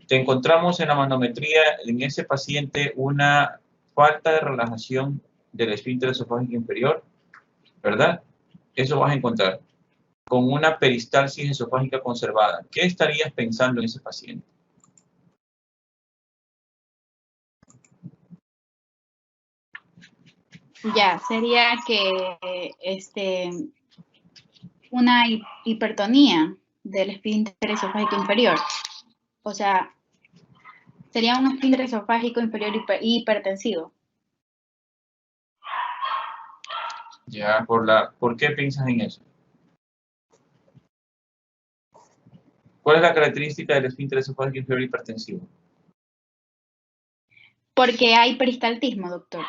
te encontramos en la manometría en ese paciente una falta de relajación del esfínter esofágico inferior, ¿verdad? Eso vas a encontrar con una peristalsis esofágica conservada. ¿Qué estarías pensando en ese paciente? Ya, sería que una hipertonía del esfínter esofágico inferior. O sea, sería un esfínter esofágico inferior hipertensivo. Ya, ¿por qué piensas en eso? ¿Cuál es la característica del esfínter esofágico inferior hipertensivo? Porque hay peristaltismo, doctor.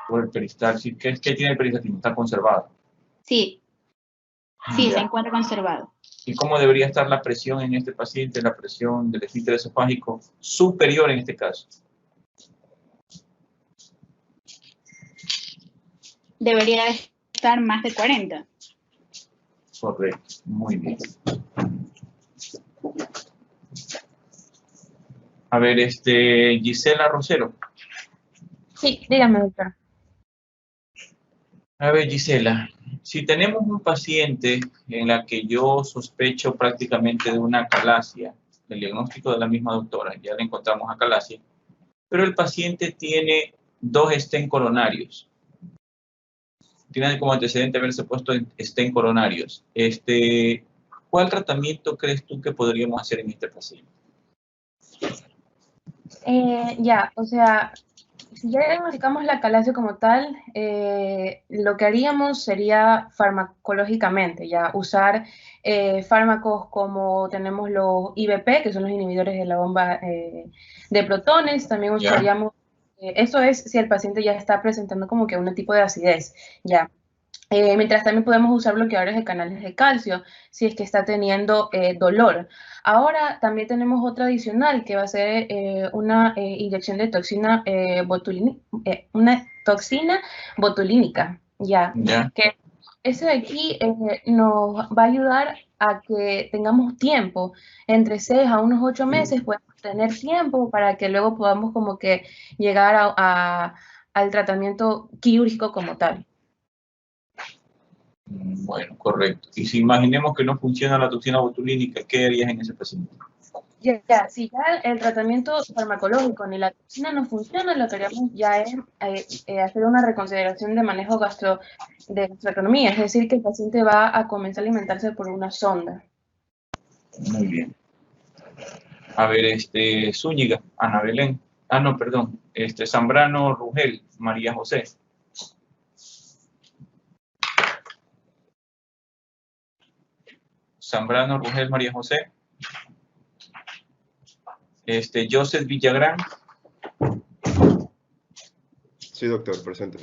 Por el peristalsis. ¿Qué tiene el peristaltismo? Está conservado. Sí, sí, Ya. se encuentra conservado. ¿Y cómo debería estar la presión en este paciente? La presión del esfínter esofágico superior en este caso. Debería estar más de 40. Correcto, muy bien. A ver, Gisela Rosero. Sí, dígame, doctor. A ver, Gisela, si tenemos un paciente en la que yo sospecho prácticamente de una acalasia, el diagnóstico de la misma doctora, ya le encontramos acalasia, pero el paciente tiene 2 stent coronarios. Tiene como antecedente haberse puesto stent coronarios. ¿Cuál tratamiento crees tú que podríamos hacer en este paciente? O sea, si ya diagnosticamos la acalasia como tal, lo que haríamos sería farmacológicamente, ya usar fármacos como tenemos los IBP, que son los inhibidores de la bomba de protones, también usaríamos, eso es si el paciente ya está presentando como que un tipo de acidez, ya. Mientras también podemos usar bloqueadores de canales de calcio si es que está teniendo dolor. Ahora también tenemos otra adicional que va a ser una inyección de toxina una toxina botulínica, ya. Que ese de aquí nos va a ayudar a que tengamos tiempo, entre 6 a unos 8 meses, podemos tener tiempo para que luego podamos como que llegar al tratamiento quirúrgico como tal. Bueno, correcto. Y si imaginemos que no funciona la toxina botulínica, ¿qué harías en ese paciente? Si ya el tratamiento farmacológico ni la toxina no funciona, lo que haríamos ya es hacer una reconsideración de manejo de gastroeconomía, es decir, que el paciente va a comenzar a alimentarse por una sonda. Muy bien. A ver, Zúñiga, Ana Belén. Ah, no, perdón. Zambrano Rugel, María José. Zambrano Rugel, María José. Joseph Villagrán. Sí, doctor, presente.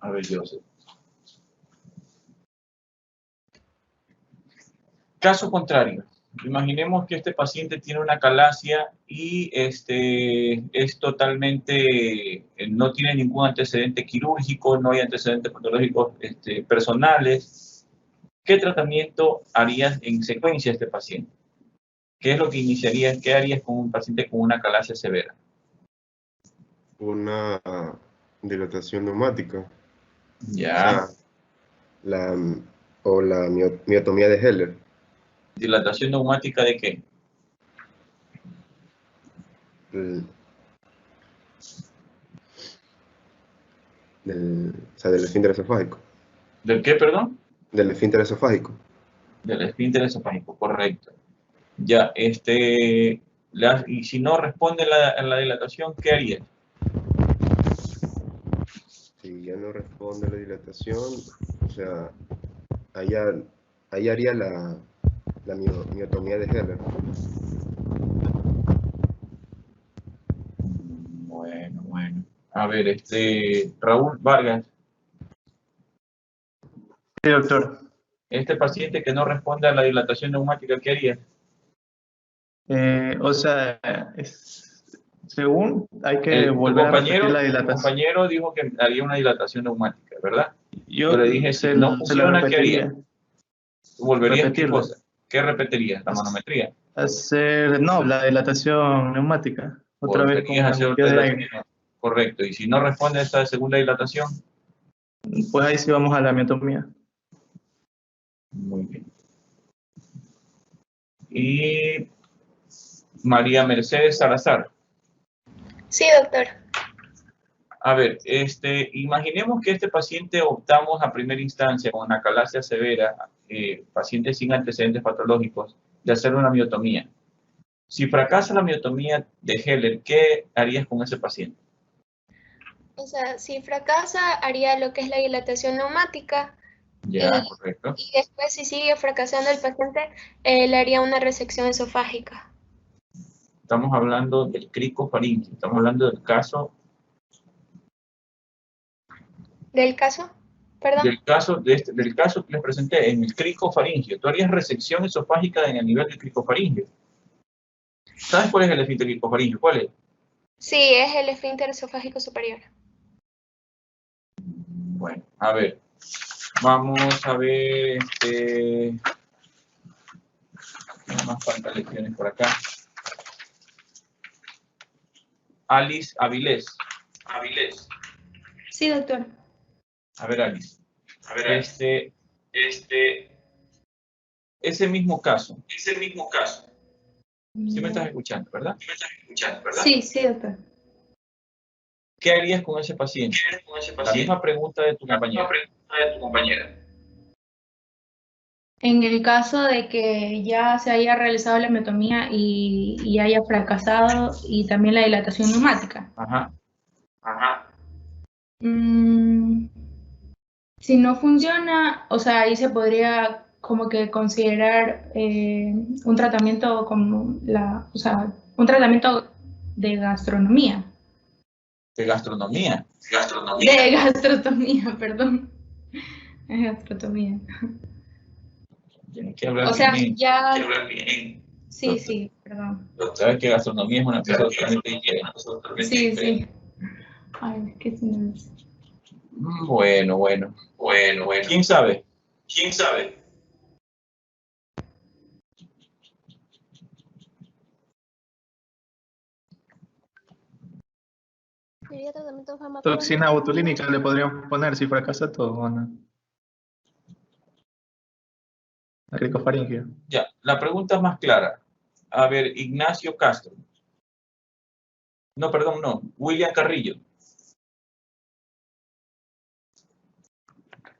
A ver, Joseph. Caso contrario. Imaginemos que este paciente tiene una acalasia y es totalmente, no tiene ningún antecedente quirúrgico, no hay antecedentes patológicos personales. ¿Qué tratamiento harías en secuencia a este paciente? ¿Qué es lo que iniciarías? ¿Qué harías con un paciente con una acalasia severa? Una dilatación neumática. Ya. O la miotomía de Heller. ¿Dilatación neumática de qué? Del esfínter esofágico. ¿Del qué, perdón? Del esfínter esofágico. Del esfínter esofágico, correcto. Ya, y si no responde la dilatación, ¿qué harías? Si ya no responde la dilatación, o sea, ahí haría la miotomía de Heller. Bueno. A ver, Raúl Vargas. Sí, doctor. Este paciente que no responde a la dilatación neumática, ¿qué haría? O sea, según hay que volver a repetir la dilatación. Tu compañero dijo que haría una dilatación neumática, ¿verdad? Yo le dije, si no funciona, ¿qué haría? ¿Volverías qué cosa? ¿Qué repetirías? ¿La manometría? No, la dilatación neumática. Otra vez con Volverías a la hacer botella otra de aire. dilatación. Correcto. Y si no responde a esta segunda dilatación, Pues ahí sí vamos a la miotomía. muy bien. Y María Mercedes Salazar. Sí, doctor. A ver, imaginemos que este paciente optamos a primera instancia con anacalasia severa, paciente sin antecedentes patológicos, de hacer una miotomía. Si fracasa la miotomía de Heller, ¿qué harías con ese paciente? O sea, si fracasa, haría lo que es la dilatación neumática. Ya, correcto. Y después, si sigue fracasando el paciente, le haría una resección esofágica. Estamos hablando del cricofaringio, estamos hablando del caso. ¿Del caso? Perdón. Del caso que les presenté en el cricofaringio. Tú harías resección esofágica en el nivel del cricofaringio. ¿Sabes cuál es el esfínter cricofaringio? ¿Cuál es? Sí, es el esfínter esofágico superior. Bueno, a ver. Vamos a ver, no más faltan lecciones por acá. Alice Avilés. Sí, doctor. A ver, Alice. Ese mismo caso. Sí me estás escuchando, ¿verdad? Sí, sí, doctor. ¿Qué harías con ese paciente? La misma pregunta de tu compañera. En el caso de que ya se haya realizado la miotomía y haya fracasado y también la dilatación neumática. Ajá. Si no funciona, o sea, ahí se podría como que considerar un tratamiento como un tratamiento de gastronomía. ¿De gastronomía? De gastrotomía, perdón. Es gastrotomía. Tienes que hablar O sea, bien. ya. Sí, perdón. Sabes que gastronomía es una cosa totalmente diferente. Sí. Ay, ¿qué se me dice? Bueno. ¿Quién sabe? Sería tratamiento farmacológico. Toxina botulínica le podríamos poner si fracasa todo, ¿o no? La cricofaringio. Ya, la pregunta es más clara. A ver, Ignacio Castro. No, perdón, no. William Carrillo.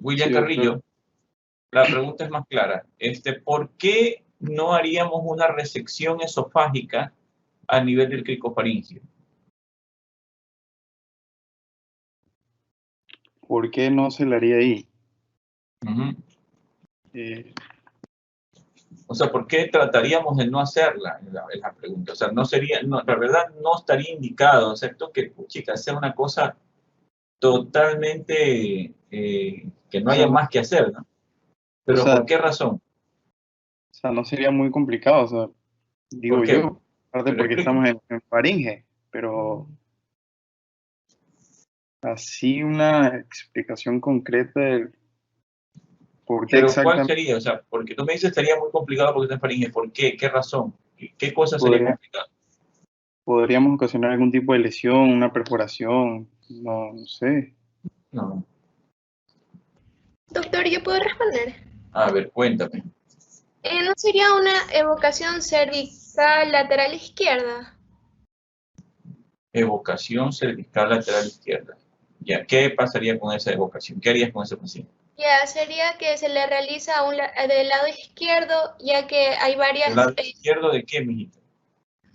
Sí, Carrillo. La pregunta es más clara. ¿Por qué no haríamos una resección esofágica a nivel del cricofaringio? ¿Por qué no se le haría ahí? Uh-huh. O sea, ¿por qué trataríamos de no hacerla? Es la pregunta. O sea, la verdad no estaría indicado, excepto que, chicas, sea una cosa totalmente que no haya más que hacer, ¿no? Pero ¿por qué razón? O sea, no sería muy complicado, o sea, digo yo, aparte porque estamos en faringe, pero así una explicación concreta del por qué exactamente. ¿Cuál sería? O sea, porque tú me dices sería muy complicado porque está en faringe. ¿Por qué? ¿Qué razón? ¿Qué cosa sería complicada? Podríamos ocasionar algún tipo de lesión, una perforación, no sé. No. Doctor, ¿yo puedo responder? A ver, cuéntame. ¿No sería una evocación cervical lateral izquierda? Evocación cervical lateral izquierda. Ya, ¿qué pasaría con esa evocación? ¿Qué harías con ese paciente? Ya, sería que se le realiza del lado izquierdo, ya que hay varias... ¿Del lado izquierdo de qué, mijita?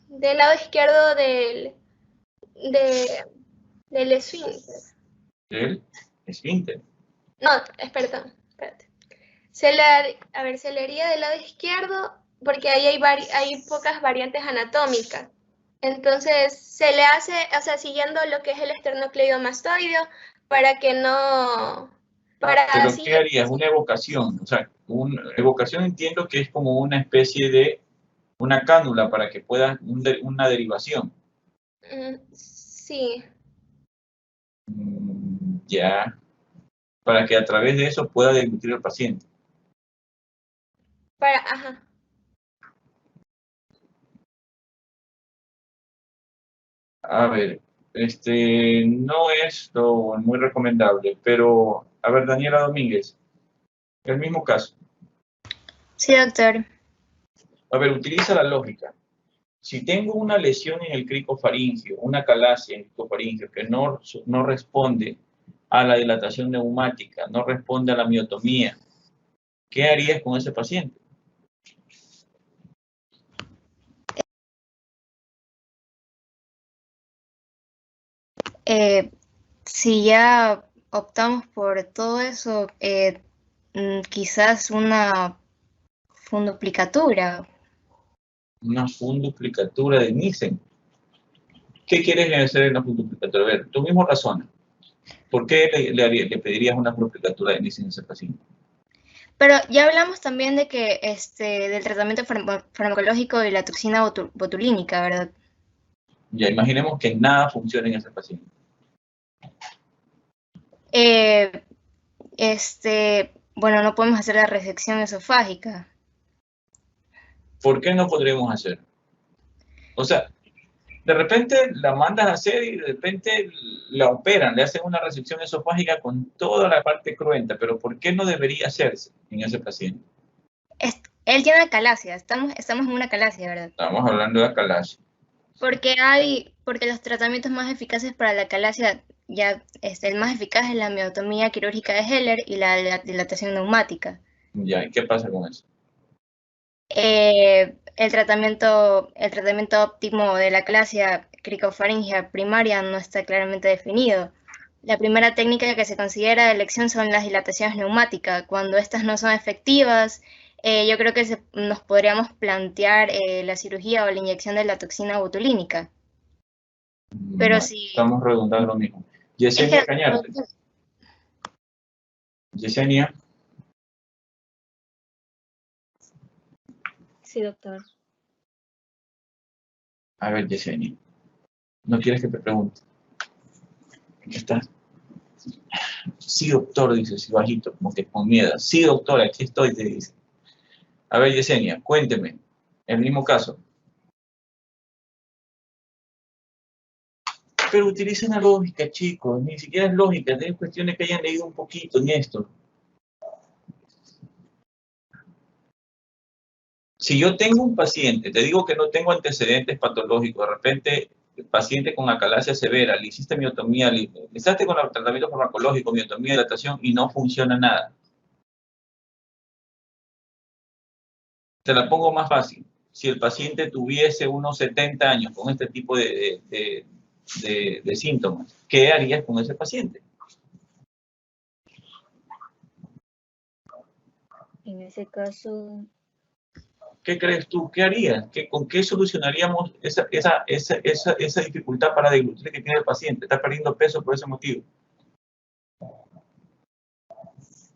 Del lado izquierdo del esfínter. ¿Del esfínter? No, espérate. Se le haría del lado izquierdo porque ahí hay pocas variantes anatómicas. Entonces, se le hace, o sea, siguiendo lo que es el esternocleidomastoideo para que no... ¿Pero qué harías? Una evocación. O sea, una evocación entiendo que es como una especie de una cánula para que pueda una derivación. Sí. Ya. Para que a través de eso pueda deglutir el paciente. Ajá. A ver, no es lo muy recomendable, pero, a ver, Daniela Domínguez, el mismo caso. Sí, doctor. A ver, utiliza la lógica. Si tengo una lesión en el cricofaringio, una calasia en el cricofaringio que no responde a la dilatación neumática, no responde a la miotomía, ¿qué harías con ese paciente? Si ya optamos por todo eso, quizás una funduplicatura. Una funduplicatura de Nissen. ¿Qué quieres hacer en la funduplicatura? A ver, tú mismo razona. ¿Por qué le pedirías una funduplicatura de Nissen a ese paciente? Pero ya hablamos también de que del tratamiento farmacológico y la toxina botulínica, ¿verdad? Ya imaginemos que nada funciona en ese paciente. Bueno, no podemos hacer la resección esofágica. ¿Por qué no podríamos hacer? O sea, de repente la mandas a hacer y de repente la operan, le hacen una resección esofágica con toda la parte cruenta, pero ¿por qué no debería hacerse en ese paciente? Él tiene acalasia, estamos en una acalasia, ¿verdad? Estamos hablando de acalasia. Porque los tratamientos más eficaces para la acalasia, el más eficaz es la miotomía quirúrgica de Heller y la dilatación neumática. Ya, ¿y qué pasa con eso? El tratamiento óptimo de la acalasia cricofaringea primaria no está claramente definido. La primera técnica que se considera de elección son las dilataciones neumáticas. Cuando estas no son efectivas, yo creo que nos podríamos plantear la cirugía o la inyección de la toxina botulínica. Pero si... Estamos redundando lo mismo. Yesenia Cañarte. Yesenia. Sí, doctor. A ver, Yesenia. ¿No quieres que te pregunte? ¿Qué estás? Sí, doctor, dice, sí, bajito, como que con miedo. Sí, doctor, aquí estoy, te dice. A ver, Yesenia, cuénteme. El mismo caso. Pero utilicen la lógica, chicos. Ni siquiera es lógica. Es cuestión de que hayan leído un poquito en esto. Si yo tengo un paciente, te digo que no tengo antecedentes patológicos, de repente el paciente con acalasia severa, le hiciste miotomía, le hiciste con el tratamiento farmacológico, miotomía, dilatación y no funciona nada. Te la pongo más fácil. Si el paciente tuviese unos 70 años con este tipo de síntomas, ¿qué harías con ese paciente? En ese caso... ¿Qué crees tú? ¿Qué harías? ¿Con qué solucionaríamos esa dificultad para deglutir que tiene el paciente? Está perdiendo peso por ese motivo.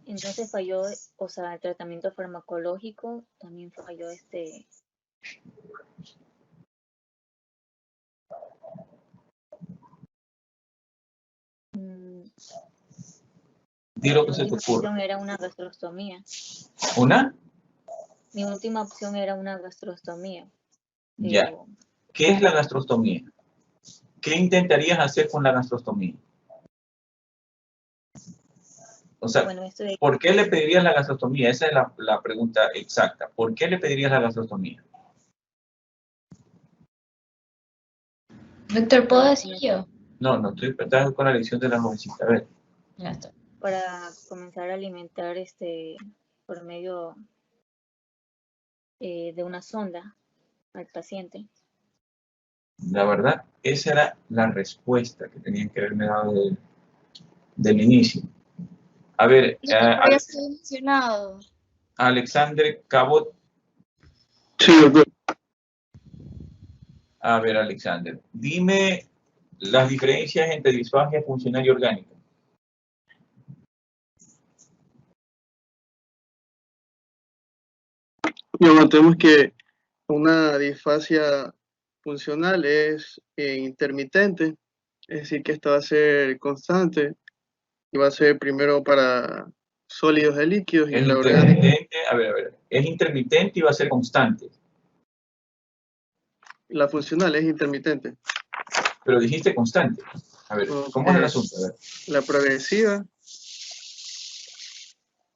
Entonces falló, o sea, el tratamiento farmacológico, también falló Di lo que se te Mi ocurra. opción era una gastrostomía. ¿Una? Mi última opción era una gastrostomía. Ya. ¿Qué es la gastrostomía? ¿Qué intentarías hacer con la gastrostomía? O sea, bueno, ¿por qué le pedirías la gastrostomía? Esa es la pregunta exacta. ¿Por qué le pedirías la gastrostomía? Doctor, ¿puedo decir yo? No, estoy con la lección de la jovencita. A ver. Ya está. Para comenzar a alimentar por medio de una sonda al paciente. La verdad, esa era la respuesta que tenían que haberme dado del inicio. A ver, Alexander Cabot. Sí, doctor. A ver, Alexander, dime las diferencias entre disfagia funcional y orgánica. Bueno, tenemos que una disfasia funcional es intermitente, es decir, que esta va a ser constante y va a ser primero para sólidos y líquidos y Es la orgánica. A ver, es intermitente y va a ser constante. La funcional es intermitente. Pero dijiste constante. A ver, ¿cómo es el asunto? A ver. La progresiva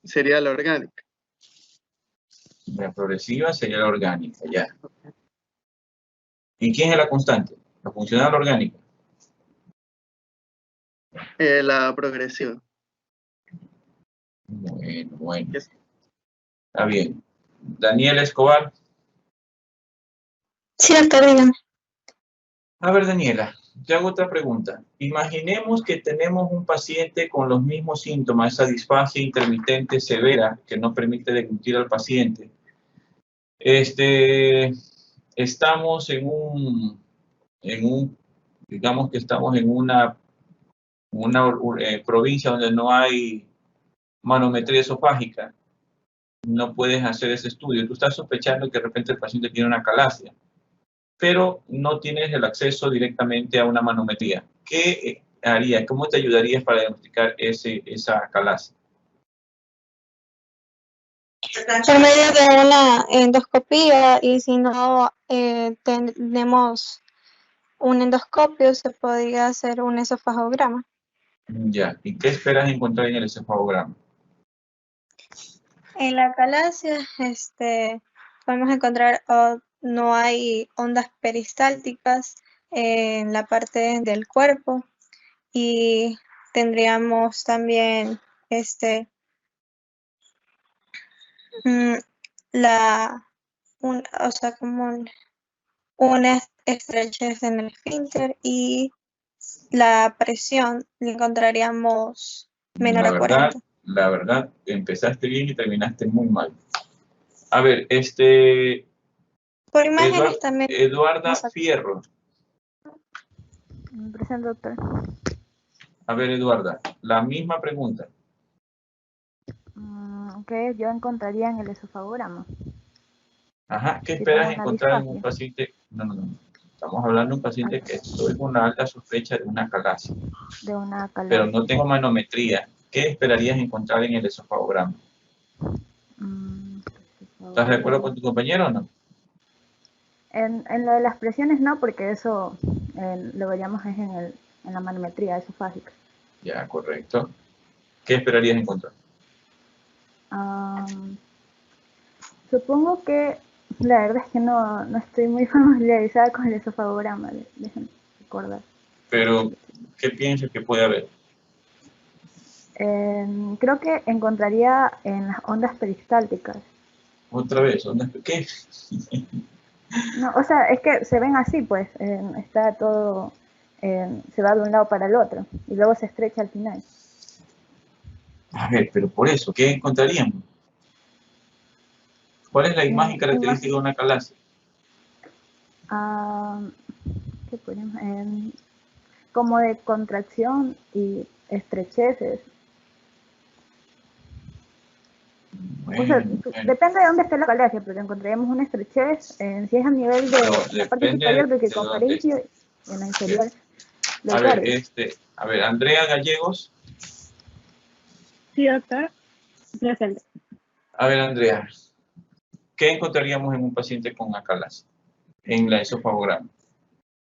sería la orgánica. La progresiva sería la orgánica, ya. ¿Y quién es la constante? ¿La funcional o la orgánica? La progresiva. Bueno. Está bien. Daniela Escobar. Sí, doctor, dígame. A ver, Daniela, te hago otra pregunta. Imaginemos que tenemos un paciente con los mismos síntomas, esa disfasia intermitente severa que no permite deglutir al paciente. Estamos digamos que estamos en una provincia donde no hay manometría esofágica. No puedes hacer ese estudio. Tú estás sospechando que de repente el paciente tiene una calasia, pero no tienes el acceso directamente a una manometría. ¿Qué harías? ¿Cómo te ayudarías para diagnosticar esa calasia? Por medio de una endoscopía, y si no tenemos un endoscopio, se podría hacer un esofagograma. Ya. ¿Y qué esperas encontrar en el esofagograma? En la calasia, podemos encontrar, no hay ondas peristálticas en la parte del cuerpo, y tendríamos también como una estrechez en el esfínter, y la presión la encontraríamos menor a 40. La verdad, empezaste bien y terminaste muy mal. A ver, por imágenes también. Eduarda Fierro. Presente, doctor. A ver, Eduarda, la misma pregunta. Ok, yo encontraría en el esofagograma. Ajá, ¿qué esperas encontrar en un paciente? No. Estamos hablando de un paciente que estoy con una alta sospecha de una calasia. Pero no tengo manometría. ¿Qué esperarías encontrar en el esofagograma? ¿Estás de acuerdo con tu compañero o no? En lo de las presiones no, porque eso lo veríamos es en la manometría esofágica. Ya, correcto. ¿Qué esperarías encontrar? Supongo que la verdad es que no estoy muy familiarizada con el esofagograma, déjenme recordar. Pero, ¿qué piensas que puede haber? Creo que encontraría en las ondas peristálticas. ¿Otra vez? ¿Ondas qué? No, o sea, es que se ven así, pues, está todo, se va de un lado para el otro, y luego se estrecha al final. A ver, pero por eso, ¿qué encontraríamos? ¿Cuál es la imagen característica de una calasia? ¿Qué ponemos? Como de contracción y estrecheces. Bueno, o sea, depende de dónde esté la calasia, pero encontraríamos una estrechez, si es a nivel de la parte superior del circunferencio y en la inferior del cardio. A ver, Andrea Gallegos. Sí, doctor. Presente. A ver, Andrea, ¿qué encontraríamos en un paciente con acalasia en la esofagograma?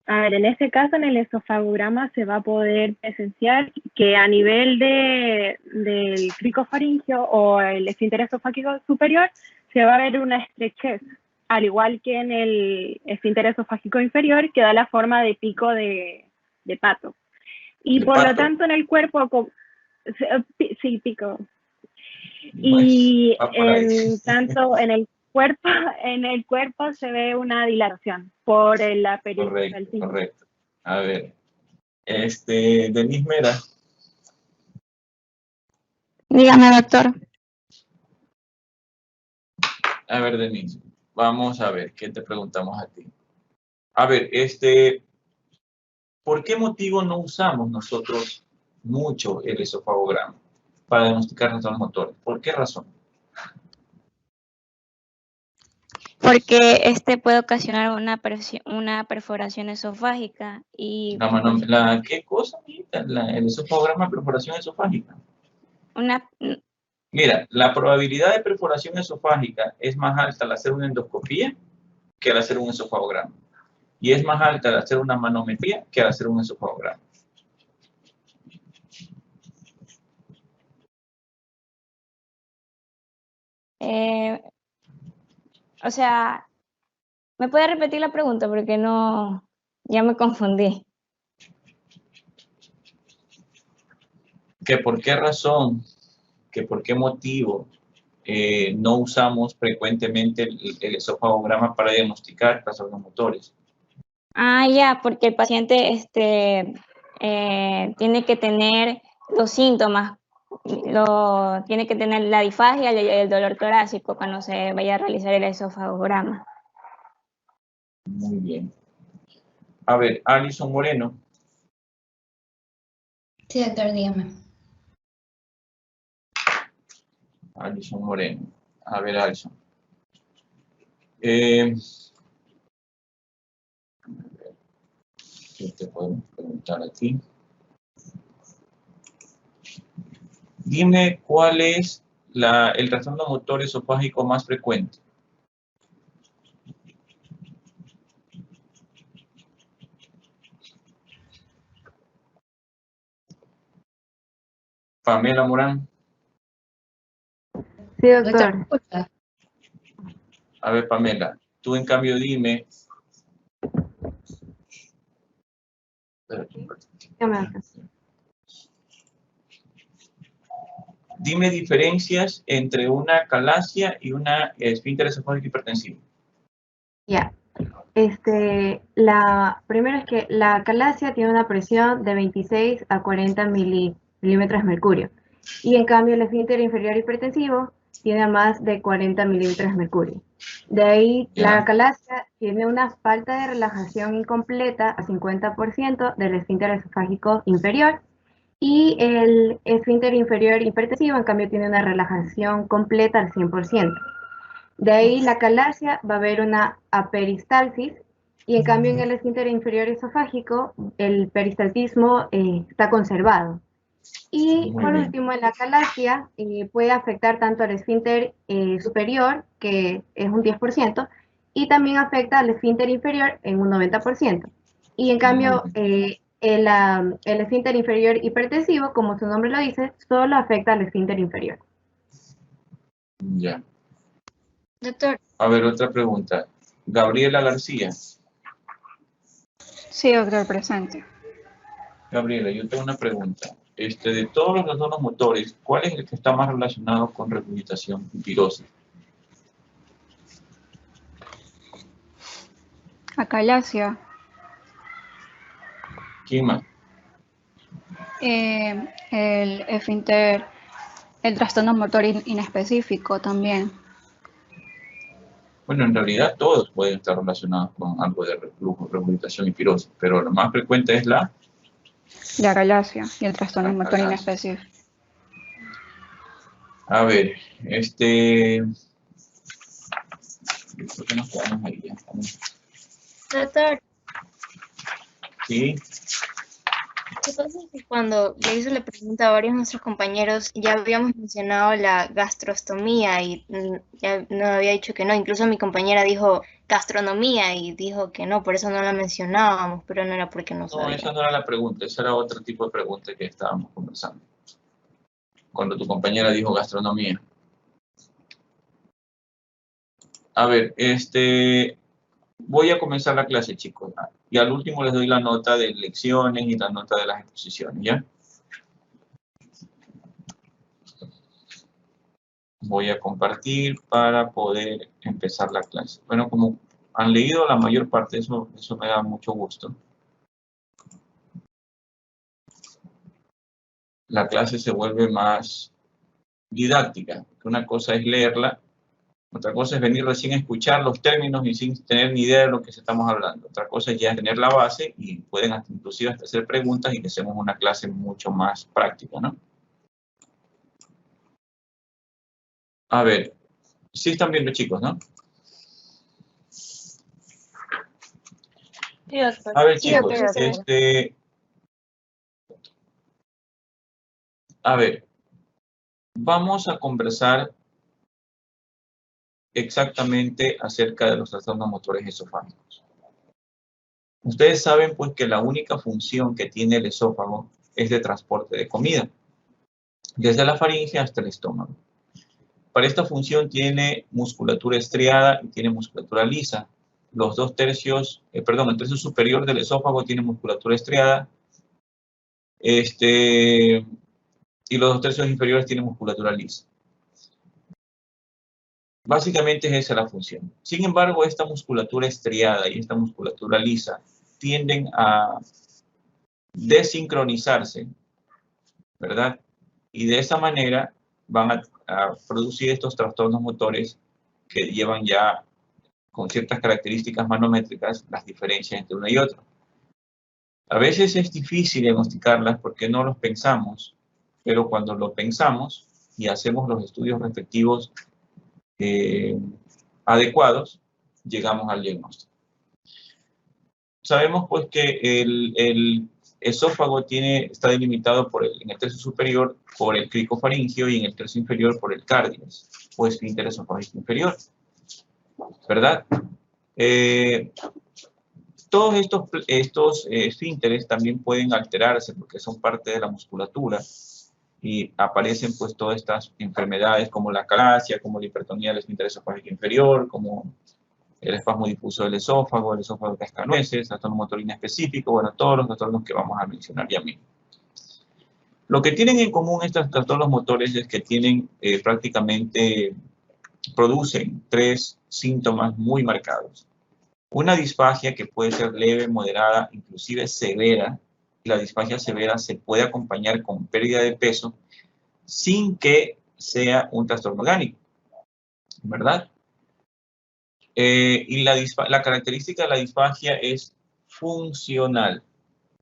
A ver, en este caso, en el esofagograma se va a poder presenciar que a nivel del cricofaringeo o el esfínter esofágico superior se va a ver una estrechez, al igual que en el esfínter esofágico inferior, que da la forma de pico de pato. Y por lo tanto en el cuerpo, sí, pico. Y tanto en el cuerpo se ve una dilatación por la peristaltismo. Correcto. A ver, Denise Mera. Dígame, doctor. A ver, Denise, vamos a ver, ¿qué te preguntamos a ti? A ver, ¿por qué motivo no usamos nosotros mucho el esofagograma para diagnosticar nuestros motores? ¿Por qué razón? Porque puede ocasionar una perforación esofágica y... ¿Qué cosa? El esofagograma, perforación esofágica. Mira, la probabilidad de perforación esofágica es más alta al hacer una endoscopía que al hacer un esofagograma. y es más alta al hacer una manometría que al hacer un esofagograma. O sea, ¿me puede repetir la pregunta? Porque no, ya me confundí. ¿Que por qué razón, que por qué motivo no usamos frecuentemente el esofagograma para diagnosticar trastornos motores? Ah, ya, porque el paciente tiene que tener los síntomas, tiene que tener la disfagia y el dolor torácico cuando se vaya a realizar el esofagograma. Muy bien. A ver, Alison Moreno. Sí, doctor, dígame. Alison Moreno. A ver, Alison. ¿Qué te podemos preguntar aquí? Dime cuál es el trastorno motor esofágico más frecuente. Pamela Morán. Sí, doctor. A ver, Pamela, tú en cambio dime. Dime diferencias entre una calasia y una esfínter esofágico hipertensivo. Ya. Primero es que la calasia tiene una presión de 26 a 40 milímetros mercurio. Y en cambio el esfínter inferior hipertensivo tiene más de 40 milímetros mercurio. De ahí la calasia tiene una falta de relajación incompleta a 50% del esfínter esofágico inferior. Y el esfínter inferior hipertensivo, en cambio, tiene una relajación completa al 100%. De ahí la calasia va a haber una aperistalsis, y en cambio en el esfínter inferior esofágico, el peristaltismo está conservado. Y por último, en la calasia puede afectar tanto al esfínter superior, que es un 10%, y también afecta al esfínter inferior en un 90%. Y en cambio, el esfínter inferior hipertensivo, como su nombre lo dice, solo afecta al esfínter inferior. Ya. Doctor. A ver, otra pregunta. Gabriela García. Sí, doctor, presente. Gabriela, yo tengo una pregunta. De todos los trastornos motores, ¿cuál es el que está más relacionado con regurgitación y pirosis? Acalasia. ¿Quién más? El esfínter, el trastorno motor inespecífico también. Bueno, en realidad todos pueden estar relacionados con algo de reflujo, regurgitación y pirosis, pero lo más frecuente es la acalasia y el trastorno motor inespecífico. A ver, ¿por qué nos quedamos ahí? Doctor. Sí. ¿Qué pasa? Que cuando le hice la pregunta a varios de nuestros compañeros, ya habíamos mencionado la gastrostomía y ya no había dicho que no. Incluso mi compañera dijo gastronomía y dijo que no, por eso no la mencionábamos, pero no era porque no sabía. No, esa no era la pregunta, esa era otro tipo de pregunta que estábamos conversando. Cuando tu compañera dijo gastronomía. A ver, voy a comenzar la clase, chicos. Y al último les doy la nota de lecciones y la nota de las exposiciones, ¿ya? Voy a compartir para poder empezar la clase. Bueno, como han leído la mayor parte, eso me da mucho gusto. La clase se vuelve más didáctica. Una cosa es leerla, otra cosa es venir recién a escuchar los términos y sin tener ni idea de lo que estamos hablando. Otra cosa es ya tener la base y pueden inclusive hasta hacer preguntas y que hacemos una clase mucho más práctica, ¿no? A ver, sí están viendo, chicos, ¿no? Sí, doctor. A ver, chicos, a ver, vamos a conversar exactamente acerca de los trastornos motores esofágicos. Ustedes saben pues que la única función que tiene el esófago es de transporte de comida, desde la faringe hasta el estómago. Para esta función tiene musculatura estriada y tiene musculatura lisa. Los el tercio superior del esófago tiene musculatura estriada, y los 2 tercios inferiores tienen musculatura lisa. Básicamente es esa la función. Sin embargo, esta musculatura estriada y esta musculatura lisa tienden a desincronizarse, ¿verdad? Y de esa manera van a producir estos trastornos motores que llevan ya con ciertas características manométricas las diferencias entre una y otra. A veces es difícil diagnosticarlas porque no los pensamos, pero cuando lo pensamos y hacemos los estudios respectivos adecuados, llegamos al diagnóstico. Sabemos pues que el esófago está delimitado en el tercio superior por el cricofaringio y en el tercio inferior por el cardias, o esfínter esofágico inferior, ¿verdad? Todos estos esfínteres también pueden alterarse porque son parte de la musculatura y aparecen pues todas estas enfermedades como la acalasia, como la hipertonía del esfínter esofágico inferior, como el espasmo difuso del esófago, el esófago cascanueces, trastorno motor inespecífico, bueno, todos los trastornos que vamos a mencionar ya mismo. Lo que tienen en común estos trastornos motores es que producen 3 síntomas muy marcados. Una disfagia que puede ser leve, moderada, inclusive severa. La disfagia severa se puede acompañar con pérdida de peso sin que sea un trastorno orgánico, ¿verdad? Y la característica de la disfagia es funcional.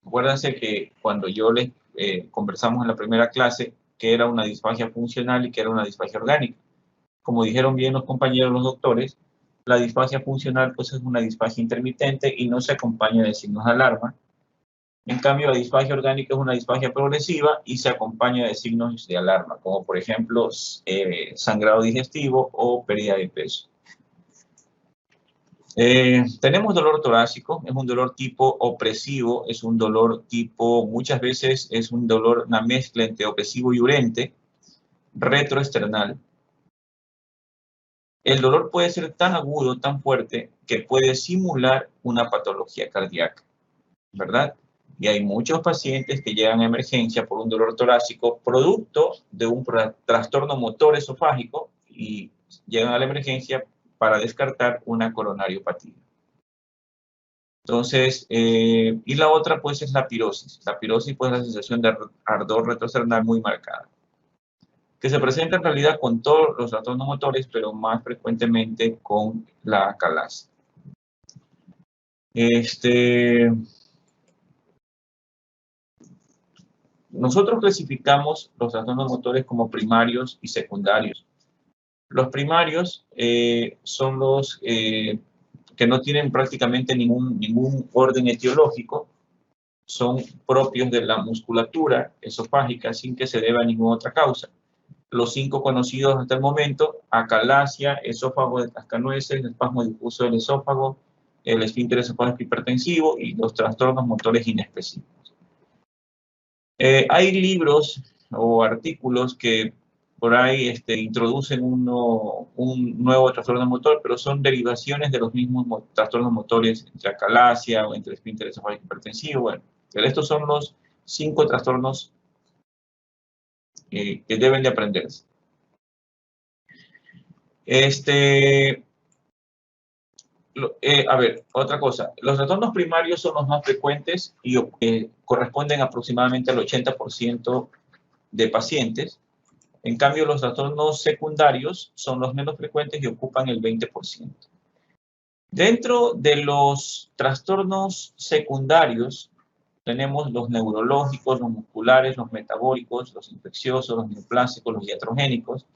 Acuérdense que cuando yo les conversamos en la primera clase que era una disfagia funcional y que era una disfagia orgánica. Como dijeron bien los compañeros, los doctores, la disfagia funcional pues es una disfagia intermitente y no se acompaña de signos de alarma. En cambio, la disfagia orgánica es una disfagia progresiva y se acompaña de signos de alarma, como por ejemplo sangrado digestivo o pérdida de peso. Tenemos dolor torácico, es un dolor tipo opresivo, es un dolor tipo, muchas veces es un dolor, una mezcla entre opresivo y urente, retroesternal. El dolor puede ser tan agudo, tan fuerte, que puede simular una patología cardíaca, ¿verdad? Y hay muchos pacientes que llegan a emergencia por un dolor torácico producto de un trastorno motor esofágico y llegan a la emergencia para descartar una coronariopatía. Entonces, y la otra pues es la pirosis. La pirosis pues es la sensación de ardor retroesternal muy marcada, que se presenta en realidad con todos los trastornos motores, pero más frecuentemente con la acalasia. Nosotros clasificamos los trastornos motores como primarios y secundarios. Los primarios son los que no tienen prácticamente ningún orden etiológico, son propios de la musculatura esofágica sin que se deba a ninguna otra causa. Los 5 conocidos hasta el momento: acalasia, esófago de cascanueces, espasmo difuso del esófago, el esfínter esofágico hipertensivo y los trastornos motores inespecíficos. Hay libros o artículos que por ahí introducen un nuevo trastorno motor, pero son derivaciones de los mismos trastornos motores entre acalasia o entre esfínter esofágico hipertensivo. Bueno, pero estos son los 5 trastornos que deben de aprenderse. A ver, otra cosa. Los trastornos primarios son los más frecuentes y corresponden aproximadamente al 80% de pacientes. En cambio, los trastornos secundarios son los menos frecuentes y ocupan el 20%. Dentro de los trastornos secundarios tenemos los neurológicos, los musculares, los metabólicos, los infecciosos, los neoplásicos, los iatrogénicos.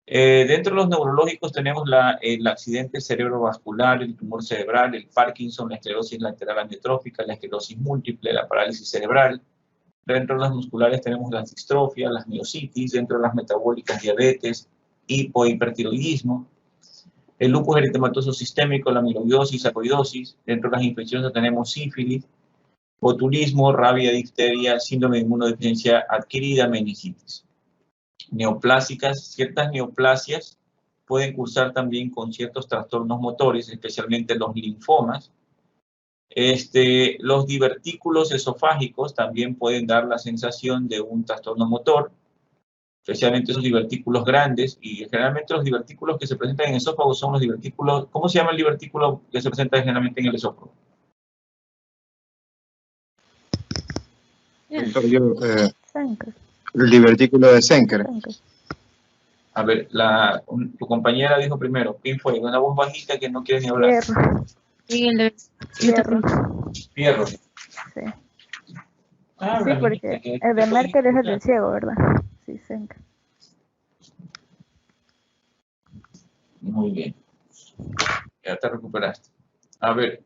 Dentro de los neurológicos tenemos el accidente cerebrovascular, el tumor cerebral, el Parkinson, la esclerosis lateral amiotrófica, la esclerosis múltiple, la parálisis cerebral. Dentro de las musculares tenemos las distrofias, las miositis. Dentro de las metabólicas, diabetes, hipohipertiroidismo. el lupus eritematoso sistémico, la amiloidosis, sarcoidosis. Dentro de las infecciosas tenemos sífilis, botulismo, rabia, difteria, síndrome de inmunodeficiencia adquirida, meningitis. Neoplásicas, ciertas neoplasias pueden cursar también con ciertos trastornos motores, especialmente los linfomas. Los divertículos esofágicos también pueden dar la sensación de un trastorno motor, especialmente esos divertículos grandes, y generalmente los divertículos que se presentan en el esófago son los divertículos, ¿cómo se llama el divertículo que se presenta generalmente en el esófago? El divertículo de Senker. A ver, tu compañera dijo primero, ¿quién fue? Una voz bajita que no quiere ni hablar. Fierro. Sí. Sí, porque el de Merkel es el del ciego, ¿verdad? Sí, Senker. Muy bien. Ya te recuperaste. A ver,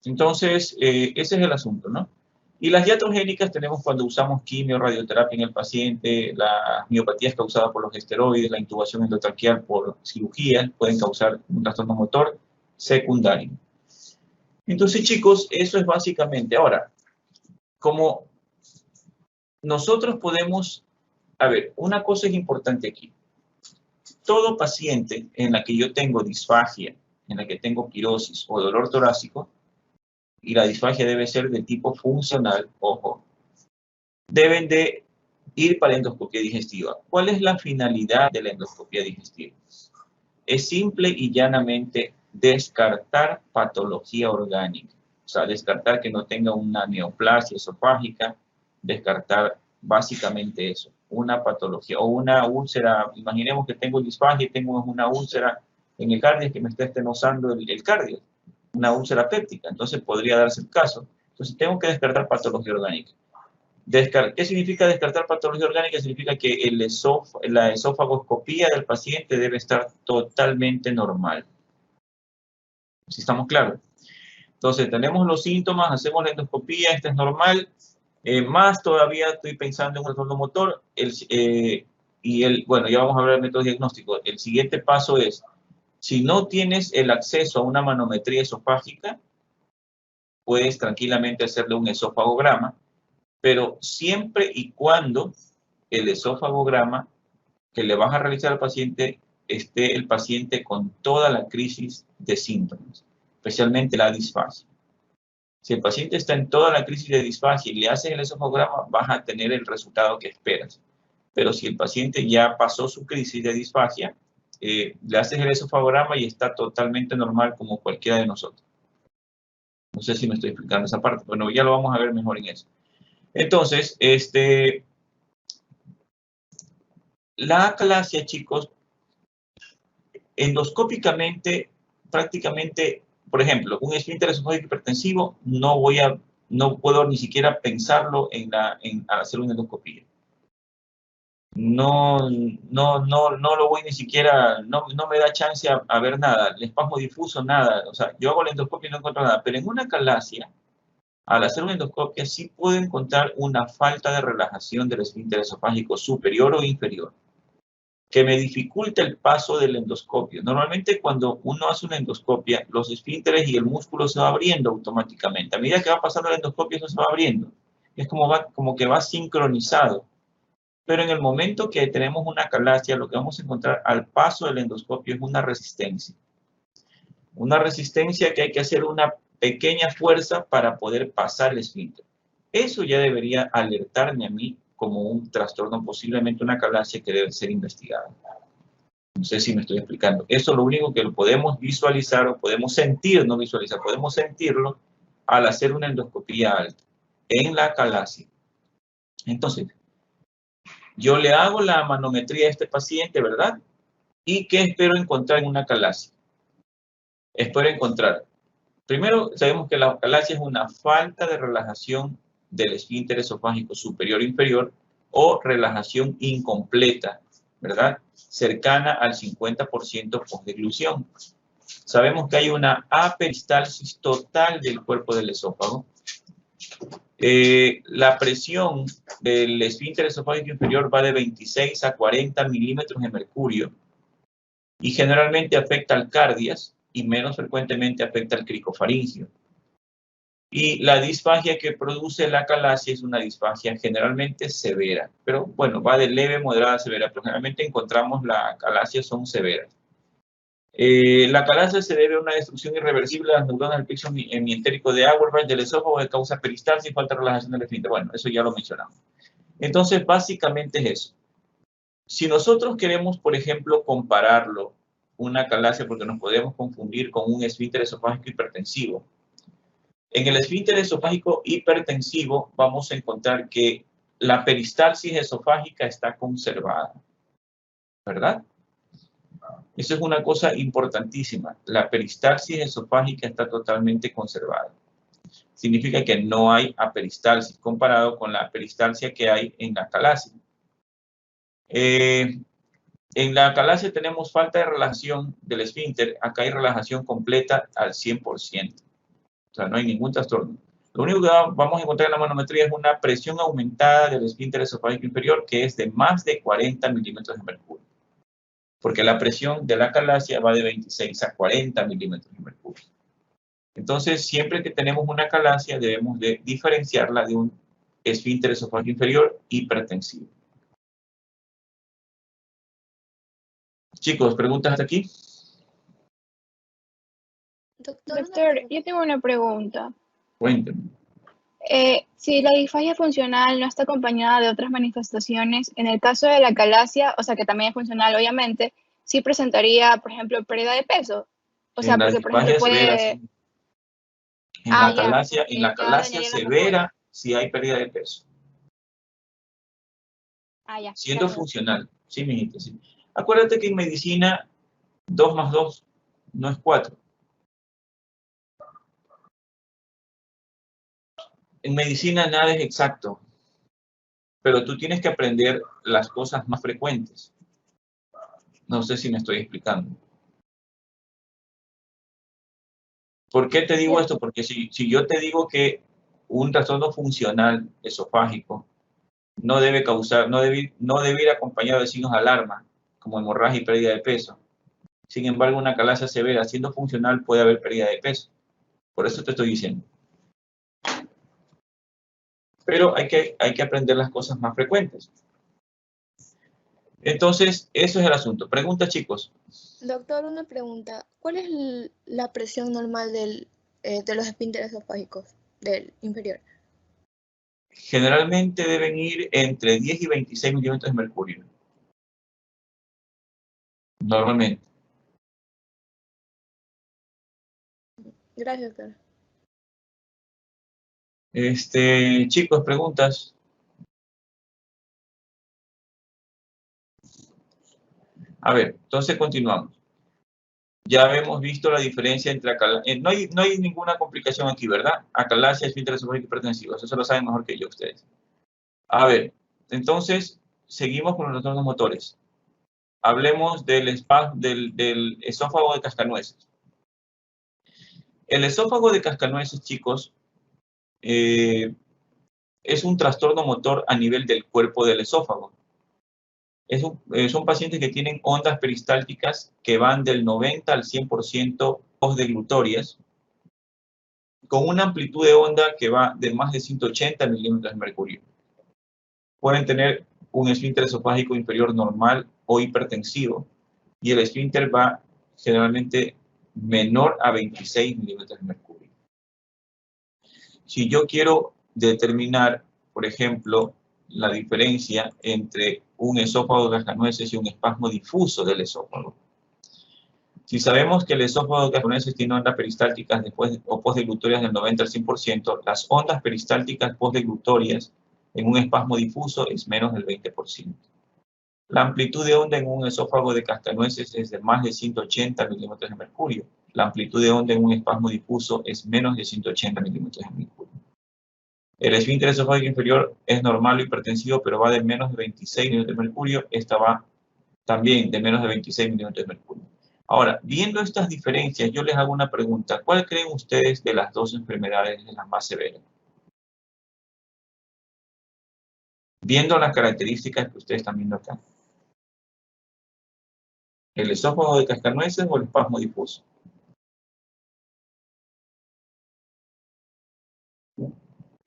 entonces, ese es el asunto, ¿no? Y las iatrogénicas tenemos cuando usamos quimio, radioterapia en el paciente, las miopatías causadas por los esteroides, la intubación endotraqueal por cirugía, pueden causar un trastorno motor secundario. Entonces, chicos, eso es básicamente. Ahora, como nosotros podemos, a ver, una cosa es importante aquí. Todo paciente en la que yo tengo disfagia, en la que tengo quirosis o dolor torácico, y la disfagia debe ser de tipo funcional, ojo, deben de ir para endoscopia digestiva. ¿Cuál es la finalidad de la endoscopia digestiva? Es simple y llanamente descartar patología orgánica. O sea, descartar que no tenga una neoplasia esofágica, descartar básicamente eso, una patología o una úlcera. Imaginemos que tengo disfagia y tengo una úlcera en el cardio que me está estenosando el cardio, una úlcera péptica, entonces podría darse el caso. Entonces tengo que descartar patología orgánica. ¿Qué significa descartar patología orgánica? Significa que la esofagoscopía del paciente debe estar totalmente normal. ¿Sí estamos claros? Entonces tenemos los síntomas, hacemos la endoscopía, esta es normal. Más todavía estoy pensando en un trastorno motor. Bueno, ya vamos a hablar del método diagnóstico. El siguiente paso es, si no tienes el acceso a una manometría esofágica, puedes tranquilamente hacerle un esofagograma, pero siempre y cuando el esofagograma que le vas a realizar al paciente esté el paciente con toda la crisis de síntomas, especialmente la disfagia. Si el paciente está en toda la crisis de disfagia y le haces el esofagograma, vas a tener el resultado que esperas. Pero si el paciente ya pasó su crisis de disfagia, le haces el esofagograma y está totalmente normal como cualquiera de nosotros. No sé si me estoy explicando esa parte, pero ya lo vamos a ver mejor en eso. Entonces, la acalasia, chicos, endoscópicamente, prácticamente, por ejemplo, un esfínter esofágico hipertensivo, no puedo ni siquiera pensarlo al hacer una endoscopía. No lo voy ni siquiera, no me da chance a ver nada, el espasmo difuso, nada. O sea, yo hago la endoscopia y no encuentro nada, pero en una acalasia, al hacer una endoscopia, sí puedo encontrar una falta de relajación del esfínter esofágico superior o inferior, que me dificulta el paso del endoscopio. Normalmente cuando uno hace una endoscopia, los esfínteres y el músculo se va abriendo automáticamente. A medida que va pasando la endoscopia, eso se va abriendo. Es como que va sincronizado. Pero en el momento que tenemos una acalasia, lo que vamos a encontrar al paso del endoscopio es una resistencia. Una resistencia que hay que hacer una pequeña fuerza para poder pasar el esfínter. Eso ya debería alertarme a mí como un trastorno, posiblemente una acalasia que debe ser investigada. No sé si me estoy explicando. Eso es lo único que lo podemos visualizar o podemos sentir, no visualizar, podemos sentirlo al hacer una endoscopía alta en la acalasia. Entonces, yo le hago la manometría a este paciente, ¿verdad? ¿Y qué espero encontrar en una acalasia? Espero encontrar, primero sabemos que la acalasia es una falta de relajación del esfínter esofágico superior e inferior o relajación incompleta, ¿verdad? Cercana al 50% postdeglución. Sabemos que hay una aperistalsis total del cuerpo del esófago. La presión del esfínter esofágico inferior va de 26 a 40 milímetros de mercurio. Y generalmente afecta al cardias y menos frecuentemente afecta al cricofaringio. Y la disfagia que produce la calasia es una disfagia generalmente severa, pero bueno, va de leve, moderada a severa, pero generalmente encontramos la calasia son severas. La calasia se debe a una destrucción irreversible de las neuronas del plexo hemientérico de Auerbach del esófago que causa peristalsis y falta de relajación del esfínter. Bueno, eso ya lo mencionamos. Entonces, básicamente es eso. Si nosotros queremos, por ejemplo, compararlo, una calasia, porque nos podemos confundir con un esfínter esofágico hipertensivo. En el esfínter esofágico hipertensivo vamos a encontrar que la peristalsis esofágica está conservada, ¿verdad? Eso es una cosa importantísima. La peristalsis esofágica está totalmente conservada. Significa que no hay aperistalsis comparado con la peristalsia que hay en la calasia. En la calasia tenemos falta de relajación del esfínter. Acá hay relajación completa al 100%. O sea, no hay ningún trastorno. Lo único que vamos a encontrar en la manometría es una presión aumentada del esfínter esofágico inferior que es de más de 40 milímetros de mercurio. Porque la presión de la calasia va de 26 a 40 milímetros de mercurio. Entonces, siempre que tenemos una calasia, debemos de diferenciarla de un esfínter esofágico inferior hipertensivo. Chicos, ¿preguntas hasta aquí? Doctor, yo tengo una pregunta. Cuénteme. Si la disfagia funcional no está acompañada de otras manifestaciones, en el caso de la calasia, o sea que también es funcional obviamente, sí presentaría, por ejemplo, pérdida de peso. O sea, porque por ejemplo puede... En la calasia severa sí hay pérdida de peso. Siendo funcional. Sí, mijita, sí. Acuérdate que en medicina 2 más 2 no es 4. En medicina nada es exacto, pero tú tienes que aprender las cosas más frecuentes. No sé si me estoy explicando. ¿Por qué te digo esto? Porque si yo te digo que un trastorno funcional esofágico no debe causar, no debe ir acompañado de signos de alarma, como hemorragia y pérdida de peso. Sin embargo, una calasia severa, siendo funcional, puede haber pérdida de peso. Por eso te estoy diciendo. Pero hay que aprender las cosas más frecuentes. Entonces, eso es el asunto. Pregunta, chicos. Doctor, una pregunta. ¿Cuál es la presión normal de los esfínteres esofágicos del inferior? Generalmente deben ir entre 10 y 26 milímetros de mercurio. Normalmente. Gracias, doctor. Chicos, preguntas. A ver, entonces continuamos. Ya hemos visto la diferencia entre acalasia. No hay ninguna complicación aquí, ¿verdad? Acalasia, esfínter esofágico hipertensivo. Eso lo saben mejor que yo ustedes. A ver, entonces seguimos con los trastornos motores. Hablemos del esófago de cascanueces. El esófago de cascanueces, chicos, es un trastorno motor a nivel del cuerpo del esófago. Son pacientes que tienen ondas peristálticas que van del 90 al 100% postdeglutorias, con una amplitud de onda que va de más de 180 milímetros de mercurio. Pueden tener un esfínter esofágico inferior normal o hipertensivo, y el esfínter va generalmente menor a 26 milímetros de mercurio. Si yo quiero determinar, por ejemplo, la diferencia entre un esófago de cascanueces y un espasmo difuso del esófago. Si sabemos que el esófago de cascanueces tiene ondas peristálticas después o postdeglutorias del 90 al 100%, las ondas peristálticas postdeglutorias en un espasmo difuso es menos del 20%. La amplitud de onda en un esófago de cascanueces es de más de 180 milímetros de mercurio. La amplitud de onda en un espasmo difuso es menos de 180 milímetros de mercurio. El esfínter esofágico inferior es normal o hipertensivo, pero va de menos de 26 milímetros de mercurio. Esta va también de menos de 26 milímetros de mercurio. Ahora, viendo estas diferencias, yo les hago una pregunta. ¿Cuál creen ustedes de las dos enfermedades es la más severa? Viendo las características que ustedes están viendo acá. ¿El esófago de cascanueces o el espasmo difuso?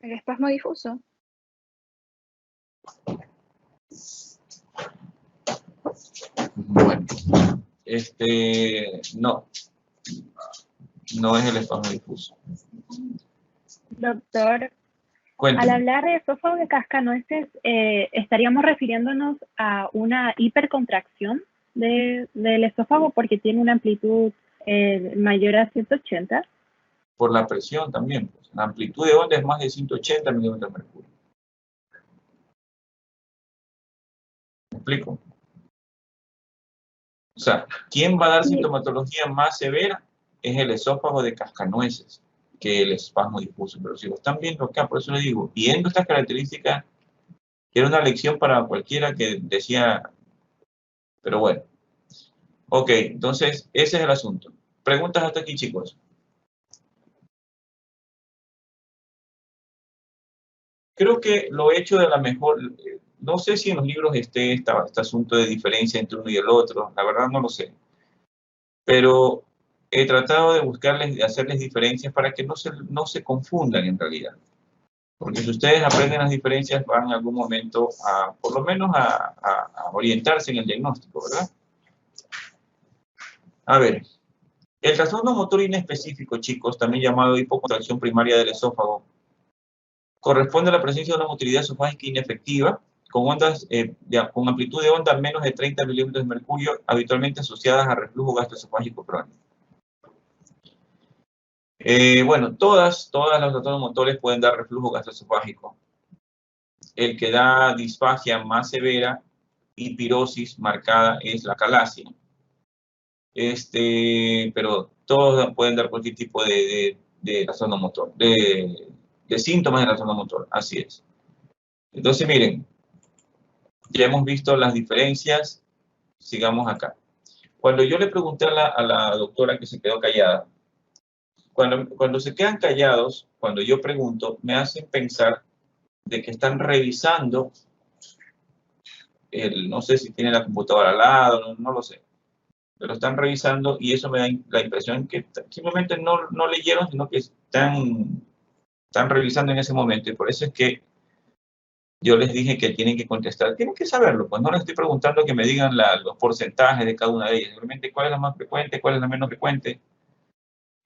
El espasmo difuso. Bueno, no es el espasmo difuso. Doctor, Cuéntame. al hablar de esófago de cascanueces, ¿estaríamos refiriéndonos a una hipercontracción del esófago porque tiene una amplitud mayor a 180? Por la presión también. Pues. La amplitud de onda es más de 180 milímetros de mercurio. ¿Me explico? O sea, ¿quién va a dar sintomatología más severa? Es el esófago de cascanueces que el espasmo difuso. Pero si lo están viendo acá, por eso le digo, viendo estas características, era una lección para cualquiera que decía, pero bueno. Ok, entonces, ese es el asunto. Preguntas hasta aquí, chicos. Creo que lo he hecho de la mejor, no sé si en los libros esté este asunto de diferencia entre uno y el otro, la verdad no lo sé. Pero he tratado de buscarles, de hacerles diferencias para que no se confundan en realidad. Porque si ustedes aprenden las diferencias, van en algún momento a, por lo menos a orientarse en el diagnóstico, ¿verdad? A ver, el trastorno motor inespecífico, chicos, también llamado hipocontracción primaria del esófago, corresponde a la presencia de una motilidad esofágica inefectiva con ondas, con amplitud de onda menos de 30 milímetros de mercurio, habitualmente asociadas a reflujo gastroesofágico crónico. Bueno, todas los trastornos motores pueden dar reflujo gastroesofágico. El que da disfagia más severa y pirosis marcada es la calasia. Pero todos pueden dar cualquier tipo de trastorno motor, de síntomas de trastorno motor, así es. Entonces, miren, ya hemos visto las diferencias, sigamos acá. Cuando yo le pregunté a la doctora que se quedó callada, cuando se quedan callados, cuando yo pregunto, me hacen pensar de que están revisando, no sé si tienen la computadora al lado, no lo sé, pero están revisando y eso me da la impresión que simplemente no leyeron, sino que están revisando en ese momento. Y por eso es que yo les dije que tienen que contestar. Tienen que saberlo, pues no les estoy preguntando que me digan los porcentajes de cada una de ellas. Simplemente cuál es la más frecuente, cuál es la menos frecuente.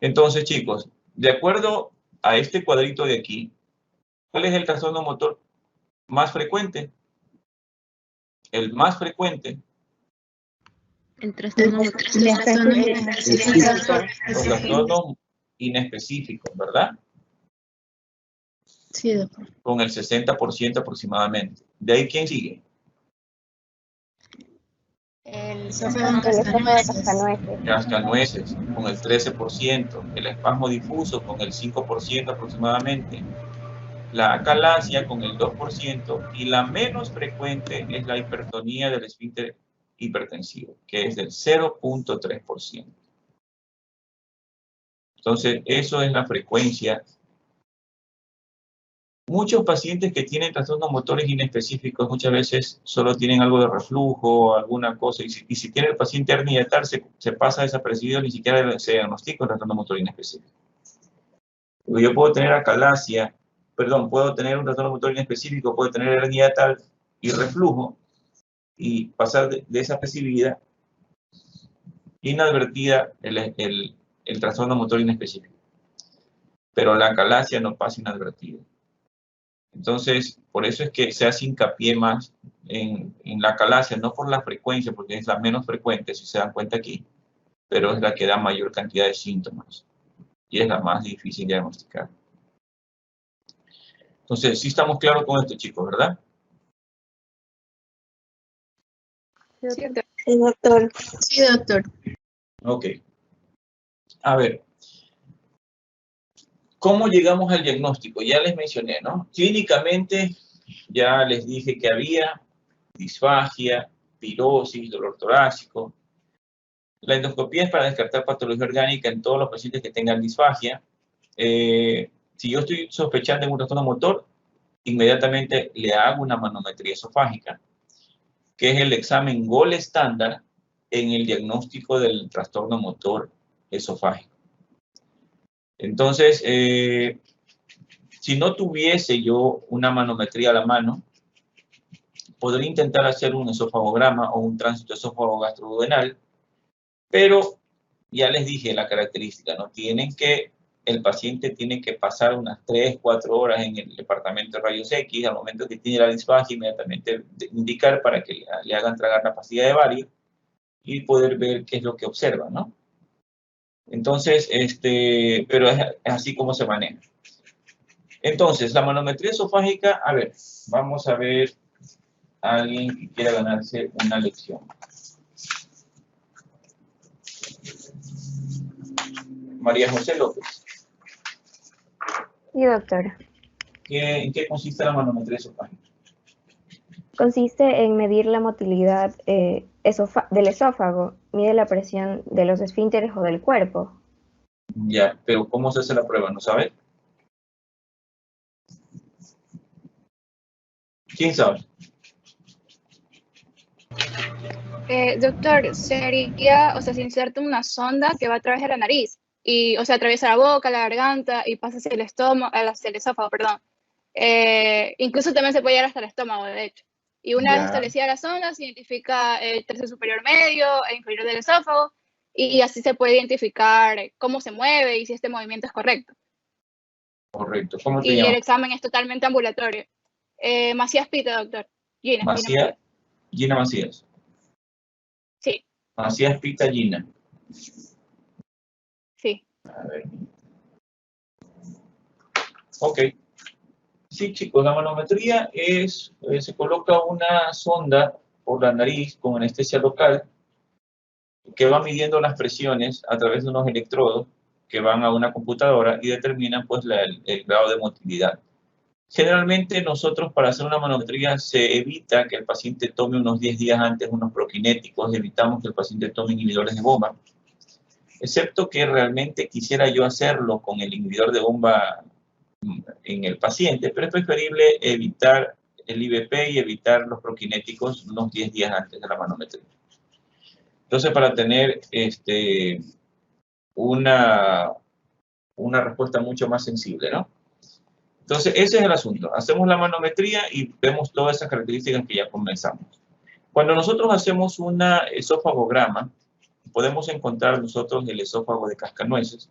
Entonces, chicos, de acuerdo a este cuadrito de aquí, ¿cuál es el trastorno motor más frecuente? El más frecuente. El trastorno motor. Los trastornos inespecíficos, ¿verdad? Sí, doctor. Con el 60% aproximadamente. ¿De ahí quién sigue? El esófago de cascanueces. Cascanueces, con el 13%. El espasmo difuso, con el 5% aproximadamente. La acalasia, con el 2%. Y la menos frecuente es la hipertonía del esfínter hipertensivo, que es del 0.3%. Entonces, eso es la frecuencia. Muchos pacientes que tienen trastornos motores inespecíficos muchas veces solo tienen algo de reflujo, alguna cosa, y si tiene el paciente hernia hiatal se pasa desapercibido, ni siquiera se diagnostica un trastorno motor inespecífico. Yo puedo tener acalasia, puedo tener un trastorno motor inespecífico, puedo tener hernia hiatal y reflujo, y pasar desapercibida, inadvertida el trastorno motor inespecífico. Pero la acalasia no pasa inadvertida. Entonces, por eso es que se hace hincapié más en la acalasia, no por la frecuencia, porque es la menos frecuente, si se dan cuenta aquí, pero es la que da mayor cantidad de síntomas y es la más difícil de diagnosticar. Entonces, sí estamos claros con esto, chicos, ¿verdad? Sí, doctor. Sí, doctor. Ok. A ver. ¿Cómo llegamos al diagnóstico? Ya les mencioné, ¿no? Clínicamente, ya les dije que había disfagia, pirosis, dolor torácico. La endoscopía es para descartar patología orgánica en todos los pacientes que tengan disfagia. Si yo estoy sospechando de un trastorno motor, inmediatamente le hago una manometría esofágica, que es el examen GOL estándar en el diagnóstico del trastorno motor esofágico. Entonces, si no tuviese yo una manometría a la mano, podría intentar hacer un esofagograma o un tránsito esófago gastroduodenal, pero ya les dije la característica, ¿no? El paciente tiene que pasar unas 3, 4 horas en el departamento de rayos X, al momento que tiene la disfagia, inmediatamente indicar para que le hagan tragar la pastilla de bario y poder ver qué es lo que observa, ¿no? Entonces, pero es así como se maneja. Entonces, la manometría esofágica, a ver, vamos a ver a alguien que quiera ganarse una lección. María José López. Sí, doctor. ¿En qué consiste la manometría esofágica? Consiste en medir la motilidad del esófago, mide la presión de los esfínteres o del cuerpo. Ya, pero ¿cómo se hace la prueba? ¿No sabe? ¿Quién sabe? Doctor, sería, o sea, se inserta una sonda que va a través de la nariz y, o sea, atraviesa la boca, la garganta y pasa hacia el estómago, hacia el esófago, perdón. Incluso también se puede llegar hasta el estómago, de hecho. Y una vez establecida la sonda, se identifica el tercio superior medio e inferior del esófago y así se puede identificar cómo se mueve y si este movimiento es correcto. Correcto. ¿Cómo te Y llamas? el examen es totalmente ambulatorio. Macías Pita, doctor. Gina Macías. Sí. Macías Pita Gina. Sí. A ver. Ok. Sí, chicos, la manometría es, se coloca una sonda por la nariz con anestesia local que va midiendo las presiones a través de unos electrodos que van a una computadora y determinan pues el grado de motilidad. Generalmente nosotros para hacer una manometría se evita que el paciente tome unos 10 días antes unos prokinéticos, evitamos que el paciente tome inhibidores de bomba, excepto que realmente quisiera yo hacerlo con el inhibidor de bomba en el paciente, pero es preferible evitar el IBP y evitar los prokinéticos unos 10 días antes de la manometría. Entonces, para tener una respuesta mucho más sensible, ¿no? Entonces, ese es el asunto. Hacemos la manometría y vemos todas esas características que ya comenzamos. Cuando nosotros hacemos una esofagograma, podemos encontrar nosotros el esófago de cascanueces,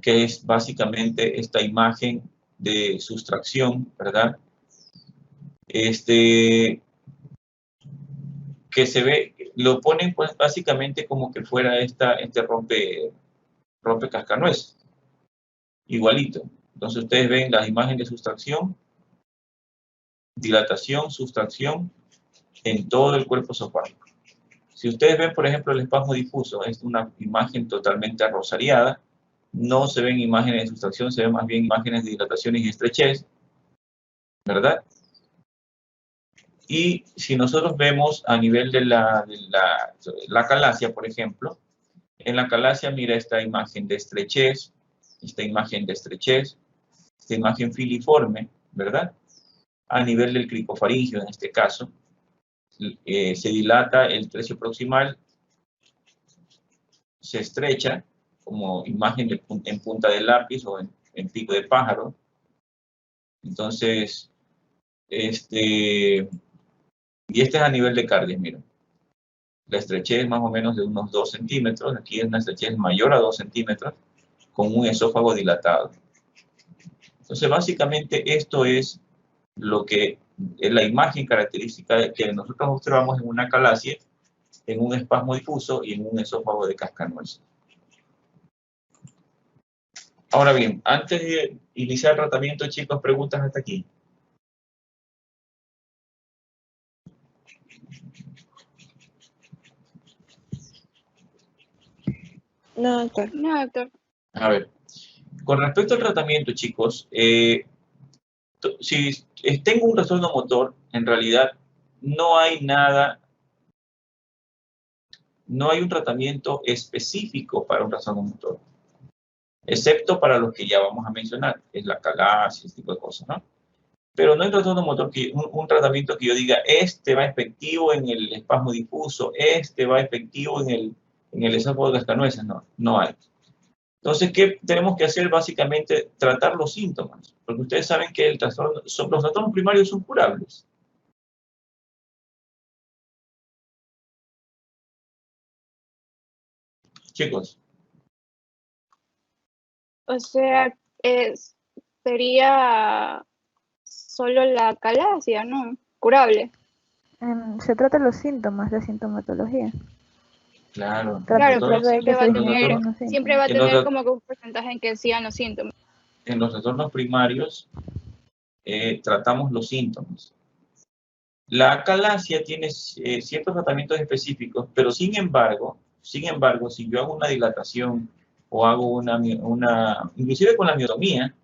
que es básicamente esta imagen de sustracción, ¿verdad? Que se ve, lo ponen pues básicamente como que fuera este rompe cascanueces. Igualito. Entonces ustedes ven las imágenes de sustracción, dilatación, sustracción en todo el cuerpo esofágico. Si ustedes ven, por ejemplo, el espasmo difuso, es una imagen totalmente arrosariada. No se ven imágenes de sustracción, se ven más bien imágenes de dilatación y estrechez, ¿verdad? Y si nosotros vemos a nivel de la calasia, por ejemplo, en la calasia mira esta imagen de estrechez, esta imagen de estrechez, esta imagen filiforme, ¿verdad? A nivel del cricofaringio, en este caso, se dilata el tercio proximal, se estrecha, como imagen en punta de lápiz o en pico de pájaro. Entonces, y este es a nivel de cardias, miren. La estrechez es más o menos de unos 2 centímetros, aquí es una estrechez mayor a 2 centímetros, con un esófago dilatado. Entonces, básicamente esto es lo que es la imagen característica que nosotros observamos en una calasia, en un espasmo difuso y en un esófago de cascanueces. Ahora bien, antes de iniciar el tratamiento, chicos, preguntas hasta aquí. No, doctor. No, doctor. A ver, con respecto al tratamiento, chicos, si tengo un trastorno motor, en realidad no hay nada, no hay un tratamiento específico para un trastorno motor, excepto para los que ya vamos a mencionar, que es la calasia, ese tipo de cosas, ¿no? Pero no hay trastorno motor un tratamiento que yo diga, este va efectivo en el espasmo difuso, este va efectivo en el esófago de cascanueces. No, no hay. Entonces, ¿qué tenemos que hacer? Básicamente, tratar los síntomas. Porque ustedes saben que los trastornos primarios son curables. Chicos. O sea, sería solo la calasia, ¿no? Curable. Se trata de los síntomas, la sintomatología. Claro. Claro, pero siempre va a tener como que un porcentaje en que sigan los síntomas. En los trastornos primarios tratamos los síntomas. La calasia tiene ciertos tratamientos específicos, pero sin embargo, si yo hago una dilatación o hago inclusive con la miotomía,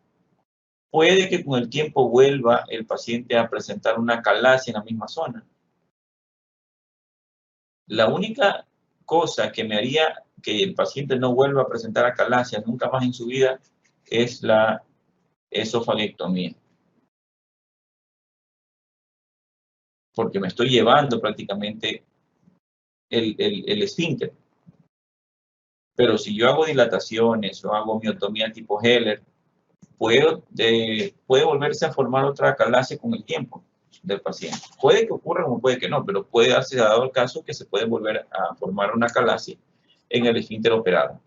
puede que con el tiempo vuelva el paciente a presentar una calasia en la misma zona. La única cosa que me haría que el paciente no vuelva a presentar acalasia nunca más en su vida es la esofaguectomía. Porque me estoy llevando prácticamente el esfínter. Pero si yo hago dilataciones o hago miotomía tipo Heller, puede volverse a formar otra acalasia con el tiempo del paciente. Puede que ocurra como puede que no, pero puede darse dado el caso que se puede volver a formar una acalasia en el esfínter operado.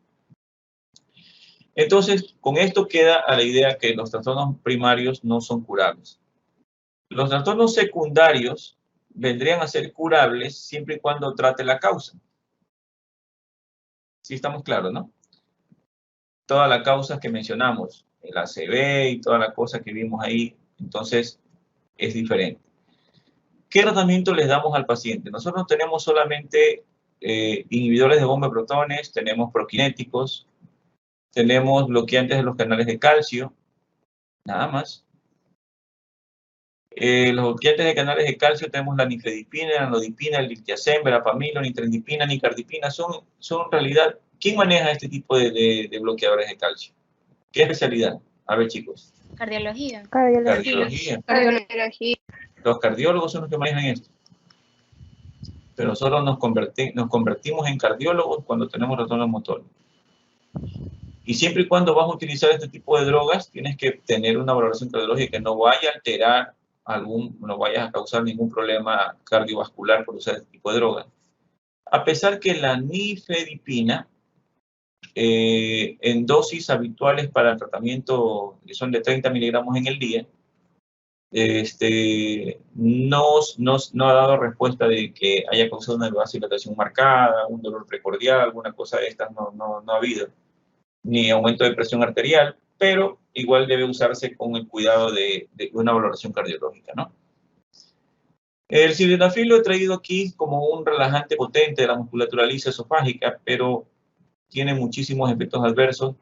Entonces, con esto queda a la idea que los trastornos primarios no son curables. Los trastornos secundarios vendrían a ser curables siempre y cuando trate la causa. Sí estamos claros, ¿no? Todas las causas que mencionamos, el ACV y todas las cosas que vimos ahí, entonces es diferente. ¿Qué tratamiento les damos al paciente? Nosotros tenemos solamente inhibidores de bomba de protones, tenemos prokinéticos, tenemos bloqueantes de los canales de calcio, nada más. Los bloqueantes de canales de calcio tenemos la nifedipina, la nodipina, el litiazem, verapamilo, nitrendipina, nicardipina. Son en realidad, ¿quién maneja este tipo de bloqueadores de calcio? ¿Qué especialidad? A ver, chicos. Cardiología. Cardiología. Los cardiólogos son los que manejan esto. Pero nosotros nos convertimos en cardiólogos cuando tenemos trastornos motores. Y siempre y cuando vas a utilizar este tipo de drogas, tienes que tener una valoración cardiológica que no vaya a alterar no vayas a causar ningún problema cardiovascular por usar este tipo de drogas. A pesar que la nifedipina, en dosis habituales para el tratamiento, que son de 30 miligramos en el día, no ha dado respuesta de que haya causado una vasodilatación marcada, un dolor precordial, alguna cosa de estas no ha habido, ni aumento de presión arterial, pero igual debe usarse con el cuidado de una valoración cardiológica, ¿no? El sildenafil lo he traído aquí como un relajante potente de la musculatura lisa esofágica, pero tiene muchísimos efectos adversos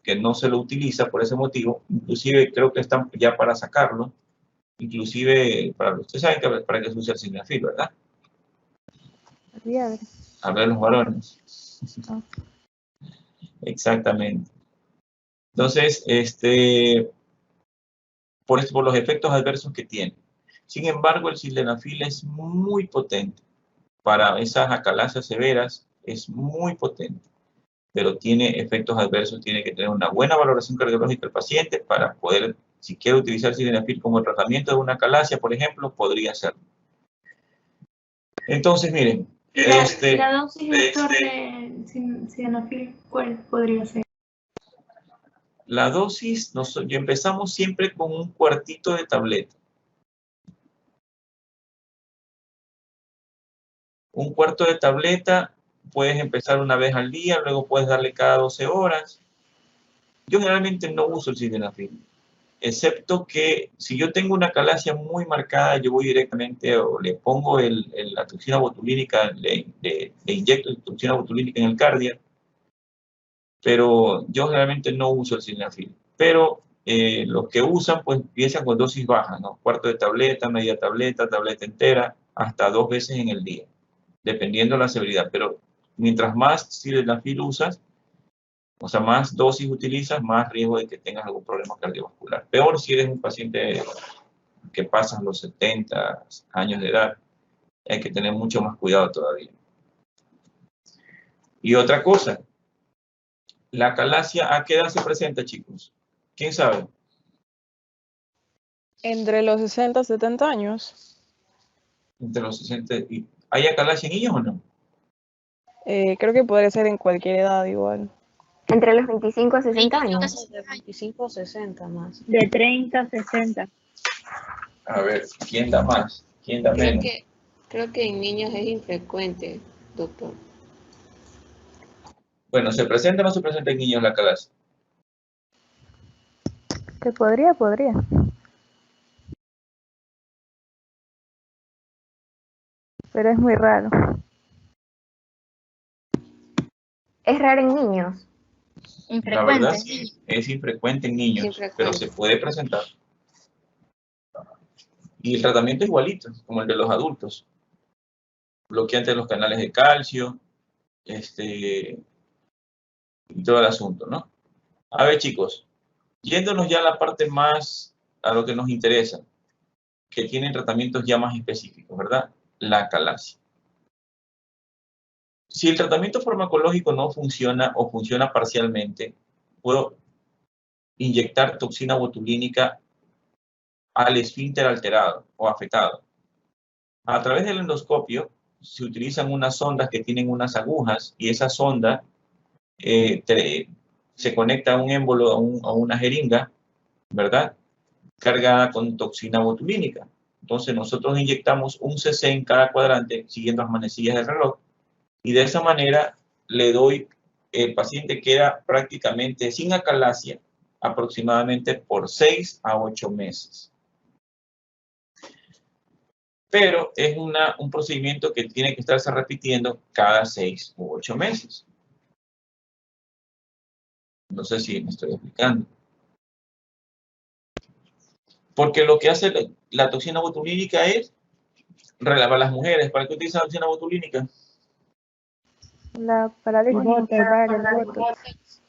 que no se lo utiliza por ese motivo. Inclusive creo que están ya para sacarlo. Inclusive, ustedes saben que para qué se usa el sildenafil, ¿verdad? Hablar de los varones. Exactamente. Entonces, por los efectos adversos que tiene. Sin embargo, el sildenafil es muy potente. Para esas acalasias severas es muy potente. Pero tiene efectos adversos, tiene que tener una buena valoración cardiológica del paciente para poder, si quiere utilizar sildenafil como tratamiento de una acalasia, por ejemplo, podría hacerlo. Entonces, miren. La dosis, doctor, de sildenafil, ¿cuál podría ser? La dosis, empezamos siempre con un cuartito de tableta. Un cuarto de tableta, puedes empezar una vez al día, luego puedes darle cada 12 horas. Yo generalmente no uso el sildenafil, excepto que si yo tengo una acalasia muy marcada, yo voy directamente o le pongo la toxina botulínica, le inyecto toxina botulínica en el cardiac. Pero yo generalmente no uso el sildenafil. Pero los que usan, pues empiezan con dosis bajas, ¿no? Cuarto de tableta, media tableta, tableta entera, hasta 2 veces en el día, dependiendo de la severidad. Pero mientras más sildenafil usas, o sea, más dosis utilizas, más riesgo de que tengas algún problema cardiovascular. Peor si eres un paciente que pasan los 70 años de edad, hay que tener mucho más cuidado todavía. Y otra cosa, la acalasia, ¿a qué edad se presenta, chicos? ¿Quién sabe? Entre los 60 y 70 años. Entre los 60. ¿Hay acalasia en niños o no? Creo que podría ser en cualquier edad igual. Entre los 25 a 60 años. De 25 a 60 más. De 30 a 60. A ver, ¿quién da más? ¿Quién da menos? Creo que en niños es infrecuente, doctor. Bueno, ¿se presenta o no se presenta en niños la acalasia? Que podría. Pero es muy raro. Es raro en niños. La verdad sí, es infrecuente en niños, pero se puede presentar. Y el tratamiento es igualito, como el de los adultos. Bloqueante de los canales de calcio, y todo el asunto, ¿no? A ver, chicos, yéndonos ya a la parte más, a lo que nos interesa, que tienen tratamientos ya más específicos, ¿verdad? La acalasia. Si el tratamiento farmacológico no funciona o funciona parcialmente, puedo inyectar toxina botulínica al esfínter alterado o afectado. A través del endoscopio se utilizan unas sondas que tienen unas agujas y esa sonda se conecta a un émbolo, a una jeringa, ¿verdad? Cargada con toxina botulínica. Entonces nosotros inyectamos un cc en cada cuadrante siguiendo las manecillas del reloj y de esa manera le doy, el paciente queda prácticamente sin acalasia aproximadamente por 6 a 8 meses. Pero es un procedimiento que tiene que estarse repitiendo cada 6 u 8 meses. No sé si me estoy explicando. Porque lo que hace la toxina botulínica es relavar a las mujeres. ¿Para qué utilizan la toxina botulínica? La parálisis muscular, el botox.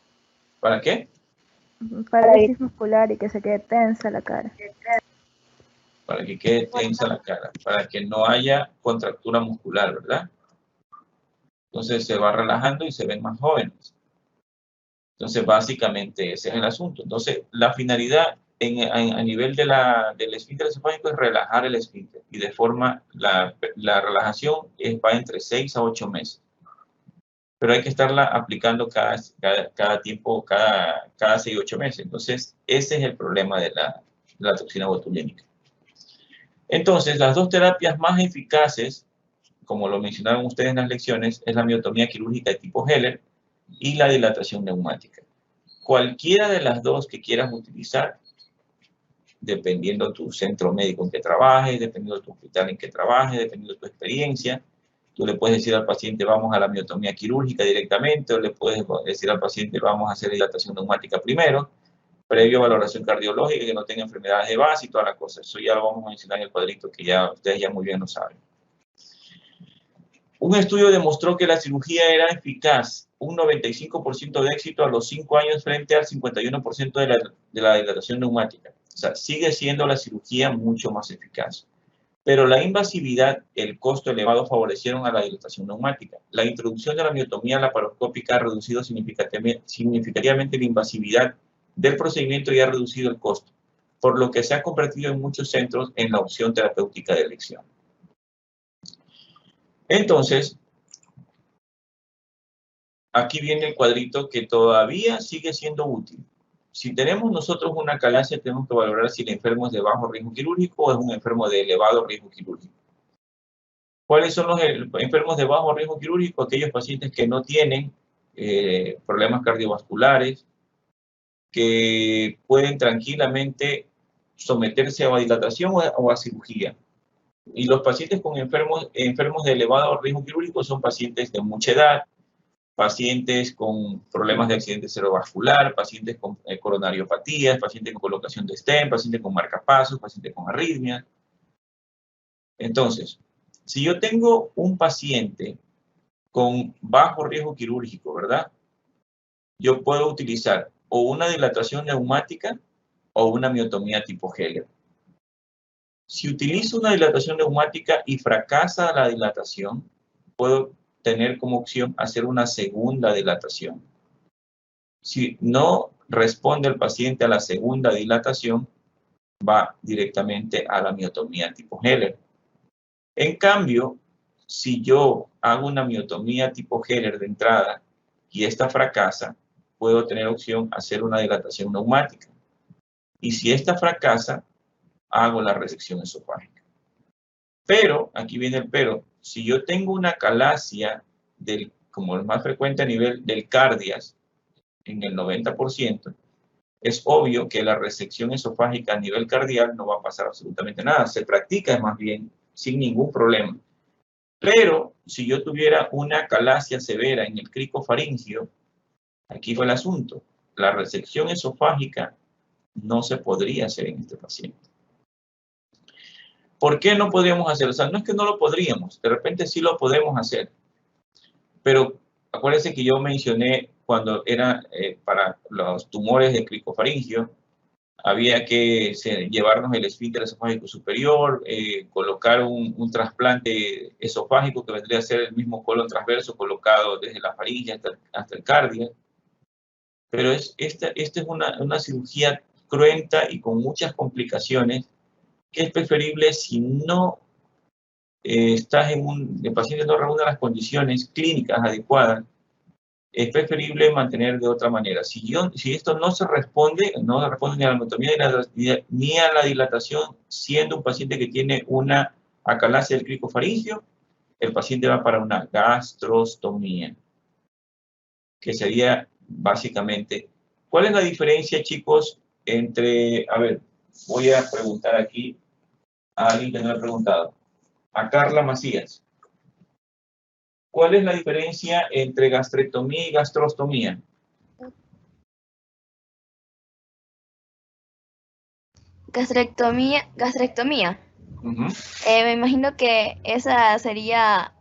¿Para qué? Parálisis muscular y que se quede tensa la cara. Para que quede tensa la cara, para que no haya contractura muscular, ¿verdad? Entonces se va relajando y se ven más jóvenes. Entonces básicamente ese es el asunto. Entonces la finalidad a nivel del esfínter esofágico es relajar el esfínter y de forma, la relajación va entre 6 a 8 meses. Pero hay que estarla aplicando cada tiempo, cada 6 a 8 meses. Entonces ese es el problema de la toxina botulínica. Entonces, las dos terapias más eficaces, como lo mencionaron ustedes en las lecciones, es la miotomía quirúrgica de tipo Heller y la dilatación neumática. Cualquiera de las dos que quieras utilizar, dependiendo de tu centro médico en que trabajes, dependiendo de tu hospital en que trabajes, dependiendo de tu experiencia, tú le puedes decir al paciente vamos a la miotomía quirúrgica directamente o le puedes decir al paciente vamos a hacer dilatación neumática primero, previo a valoración cardiológica, que no tenga enfermedades de base y todas las cosas. Eso ya lo vamos a mencionar en el cuadrito que ya ustedes ya muy bien lo saben. Un estudio demostró que la cirugía era eficaz, un 95% de éxito a los 5 años frente al 51% de la dilatación neumática. O sea, sigue siendo la cirugía mucho más eficaz. Pero la invasividad, el costo elevado favorecieron a la dilatación neumática. La introducción de la miotomía laparoscópica ha reducido significativamente la invasividad del procedimiento y ha reducido el costo, por lo que se ha convertido en muchos centros en la opción terapéutica de elección. Entonces, aquí viene el cuadrito que todavía sigue siendo útil. Si tenemos nosotros una acalasia, tenemos que valorar si el enfermo es de bajo riesgo quirúrgico o es un enfermo de elevado riesgo quirúrgico. ¿Cuáles son los enfermos de bajo riesgo quirúrgico? Aquellos pacientes que no tienen problemas cardiovasculares, que pueden tranquilamente someterse a dilatación o a cirugía. Y los pacientes con enfermos de elevado riesgo quirúrgico son pacientes de mucha edad, pacientes con problemas de accidente cerebrovascular, pacientes con coronariopatías, pacientes con colocación de stent, pacientes con marcapasos, pacientes con arritmias. Entonces, si yo tengo un paciente con bajo riesgo quirúrgico, ¿verdad? Yo puedo utilizar o una dilatación neumática o una miotomía tipo Heller. Si utilizo una dilatación neumática y fracasa la dilatación, puedo tener como opción hacer una segunda dilatación. Si no responde el paciente a la segunda dilatación, va directamente a la miotomía tipo Heller. En cambio, si yo hago una miotomía tipo Heller de entrada y esta fracasa, puedo tener opción hacer una dilatación neumática. Y si esta fracasa, hago la resección esofágica. Pero, aquí viene el pero, si yo tengo una calasia, como el más frecuente a nivel del cardias, en el 90%, es obvio que la resección esofágica a nivel cardial no va a pasar absolutamente nada. Se practica más bien sin ningún problema. Pero si yo tuviera una calasia severa en el cricofaringio, aquí fue el asunto. La resección esofágica no se podría hacer en este paciente. ¿Por qué no podríamos hacerlo? O sea, no es que no lo podríamos, de repente sí lo podemos hacer. Pero acuérdense que yo mencioné cuando era para los tumores de cricofaringio, había que llevarnos el esfínter esofágico superior, colocar un trasplante esofágico que vendría a ser el mismo colon transverso colocado desde la faringe hasta el cardia. Pero esta es una cirugía cruenta y con muchas complicaciones que es preferible si no el paciente no reúne las condiciones clínicas adecuadas, es preferible mantener de otra manera. Si esto no responde ni a la miotomía ni a la dilatación, siendo un paciente que tiene una acalasia del cricofaringio, el paciente va para una gastrostomía, que sería básicamente, ¿cuál es la diferencia, chicos, entre, a ver, voy a preguntar aquí a alguien que no le he preguntado, a Carla Macías. ¿Cuál es la diferencia entre gastrectomía y gastrostomía? Gastrectomía. Me imagino que esa sería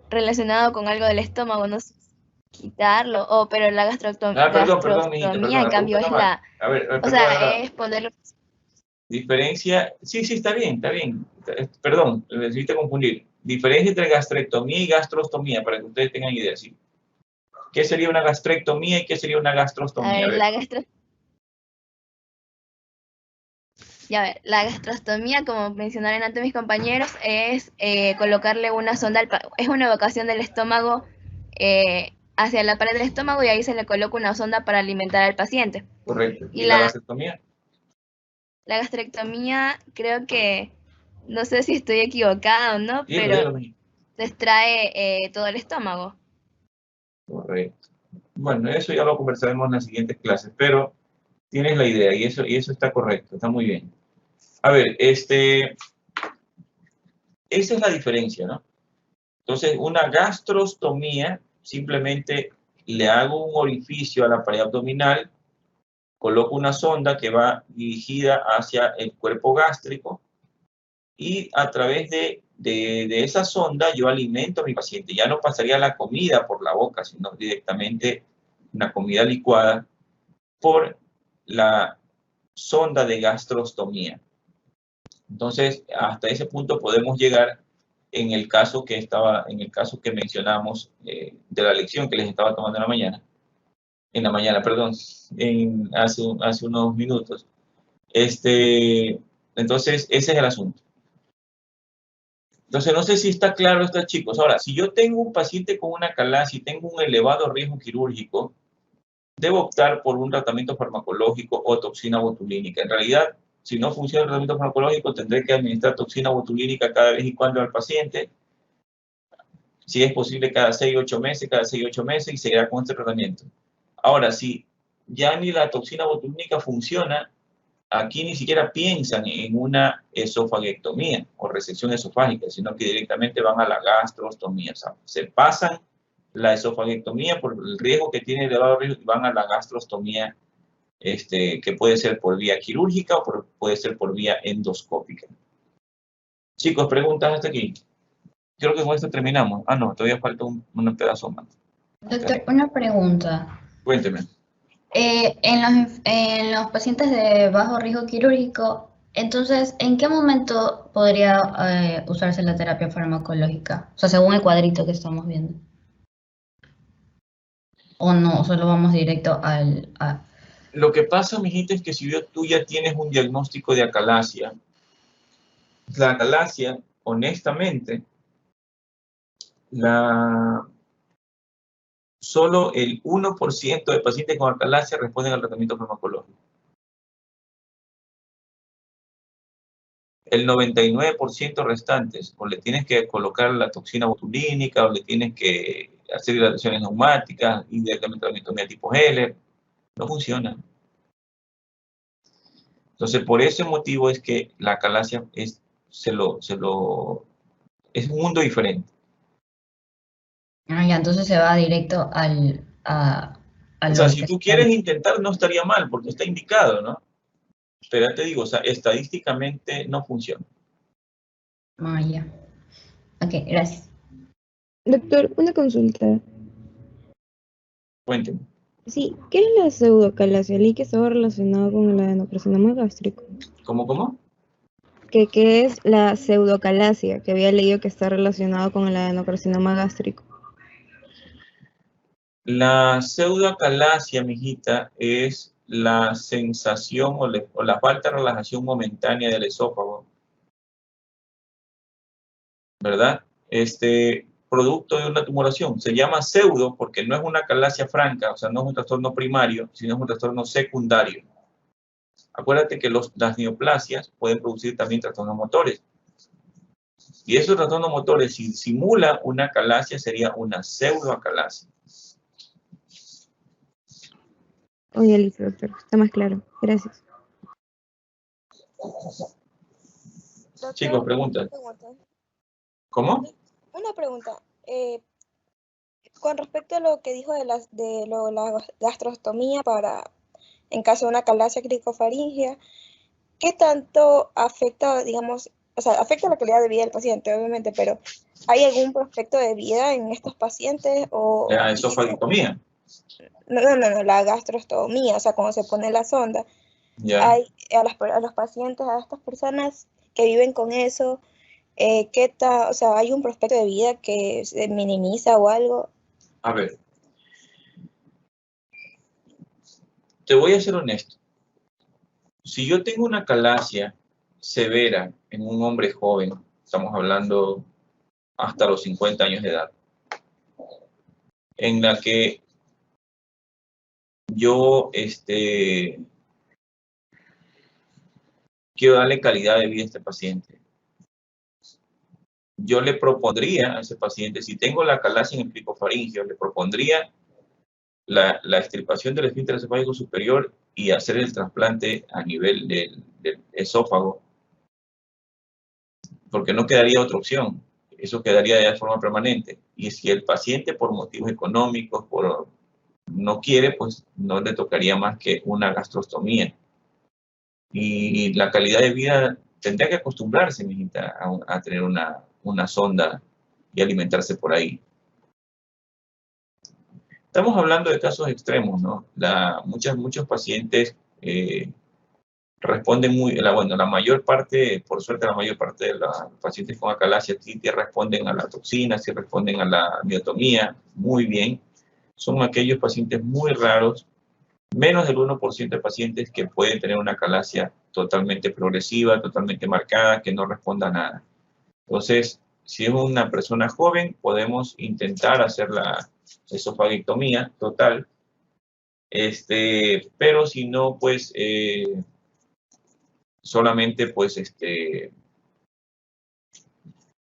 relacionado con algo del estómago, no sé, quitarlo, pero la gastrostomía, en cambio, es la... o sea, es ponerlo... Diferencia, sí, está bien. Perdón, necesito confundir. Diferencia entre gastrectomía y gastrostomía, para que ustedes tengan idea, ¿sí? ¿Qué sería una gastrectomía y qué sería una gastrostomía? La gastrostomía, como mencionaron antes mis compañeros, es colocarle una sonda, es una evacuación del estómago hacia la pared del estómago y ahí se le coloca una sonda para alimentar al paciente. Correcto. ¿Y la gastrectomía? La gastrectomía, creo que, no sé si estoy equivocada o no, sí, pero se extrae todo el estómago. Correcto. Bueno, eso ya lo conversaremos en las siguientes clases, pero tienes la idea y eso está correcto, está muy bien. A ver, esa es la diferencia, ¿no? Entonces, una gastrostomía, simplemente le hago un orificio a la pared abdominal, coloco una sonda que va dirigida hacia el cuerpo gástrico y a través de esa sonda yo alimento a mi paciente. Ya no pasaría la comida por la boca, sino directamente una comida licuada por la sonda de gastrostomía. Entonces, hasta ese punto podemos llegar en el caso que mencionamos de la lección que les estaba tomando en la mañana, hace unos minutos. Entonces, ese es el asunto. Entonces, no sé si está claro esto, chicos. Ahora, si yo tengo un paciente con una calasia y tengo un elevado riesgo quirúrgico, debo optar por un tratamiento farmacológico o toxina botulínica. En realidad, si no funciona el tratamiento farmacológico, tendré que administrar toxina botulínica cada vez y cuando al paciente, si es posible cada 6-8 meses, y seguirá con este tratamiento. Ahora, si ya ni la toxina botulínica funciona, aquí ni siquiera piensan en una esofaguectomía o resección esofágica, sino que directamente van a la gastrostomía. O sea, se pasan la esofaguectomía por el riesgo que tiene elevado riesgo y van a la gastrostomía, que puede ser por vía quirúrgica o puede ser por vía endoscópica. Chicos, preguntas hasta aquí. Creo que con esto terminamos. Ah, no, todavía falta un pedazo más. Doctor, una pregunta. Cuénteme. En los pacientes de bajo riesgo quirúrgico, Entonces, ¿en qué momento podría usarse la terapia farmacológica? O sea, según el cuadrito que estamos viendo. ¿O no? ¿Solo vamos directo a... Lo que pasa, mijita, es que si tú ya tienes un diagnóstico de acalasia, la acalasia, honestamente, solo el 1% de pacientes con acalasia responden al tratamiento farmacológico. El 99% restantes, o le tienes que colocar la toxina botulínica, o le tienes que hacer dilataciones neumáticas, indirectamente la miotomía tipo Heller, no funciona. Entonces, por ese motivo es que la acalasia es un mundo diferente. Ah, ya, entonces se va directo o sea, si tú quieres intentar, no estaría mal, porque está indicado, ¿no? Pero ya te digo, o sea, estadísticamente no funciona. Ah, ya. Ok, gracias. Doctor, una consulta. Cuénteme. Sí, ¿qué es la pseudocalasia? Leí que estaba relacionado con el adenocarcinoma gástrico. ¿Cómo? ¿Qué es la pseudocalasia? Que había leído que está relacionado con el adenocarcinoma gástrico. La pseudoacalasia, mijita, es la sensación o la falta de relajación momentánea del esófago, ¿verdad? Producto de una tumoración. Se llama pseudo porque no es una acalasia franca, o sea, no es un trastorno primario, sino es un trastorno secundario. Acuérdate que las neoplasias pueden producir también trastornos motores. Y esos trastornos motores, si simula una acalasia, sería una pseudoacalasia. Oye, listo, doctor. Está más claro. Gracias. Doctor, Chicos, preguntas. ¿Cómo? Una pregunta. Con respecto a lo que dijo de la gastrostomía en caso de una acalasia cricofaringea, ¿qué tanto afecta, digamos, o sea, afecta la calidad de vida del paciente, obviamente, pero ¿hay algún prospecto de vida en estos pacientes? La esofagectomía. No, la gastrostomía, o sea, cuando se pone la sonda. Ya. Hay a los pacientes, a estas personas que viven con eso, o sea, ¿hay un prospecto de vida que se minimiza o algo? A ver. Te voy a ser honesto. Si yo tengo una acalasia severa en un hombre joven, estamos hablando hasta los 50 años de edad, en la que yo quiero darle calidad de vida a este paciente, yo le propondría a ese paciente, si tengo la acalasia en el cricofaringeo, le propondría la extirpación del esfínter esofágico superior y hacer el trasplante a nivel del esófago, porque no quedaría otra opción, eso quedaría de forma permanente. Y si el paciente por motivos económicos no quiere, pues no le tocaría más que una gastrostomía. Y la calidad de vida tendría que acostumbrarse, mijita, a tener una sonda y alimentarse por ahí. Estamos hablando de casos extremos, ¿no? Muchos pacientes responden la mayor parte, por suerte la mayor parte de los pacientes con acalasia sí responden a la toxina, sí responden a la miotomía, muy bien. Son aquellos pacientes muy raros, menos del 1% de pacientes que pueden tener una acalasia totalmente progresiva, totalmente marcada, que no responda a nada. Entonces, si es una persona joven, podemos intentar hacer la esofagectomía total, pero si no, pues solamente pues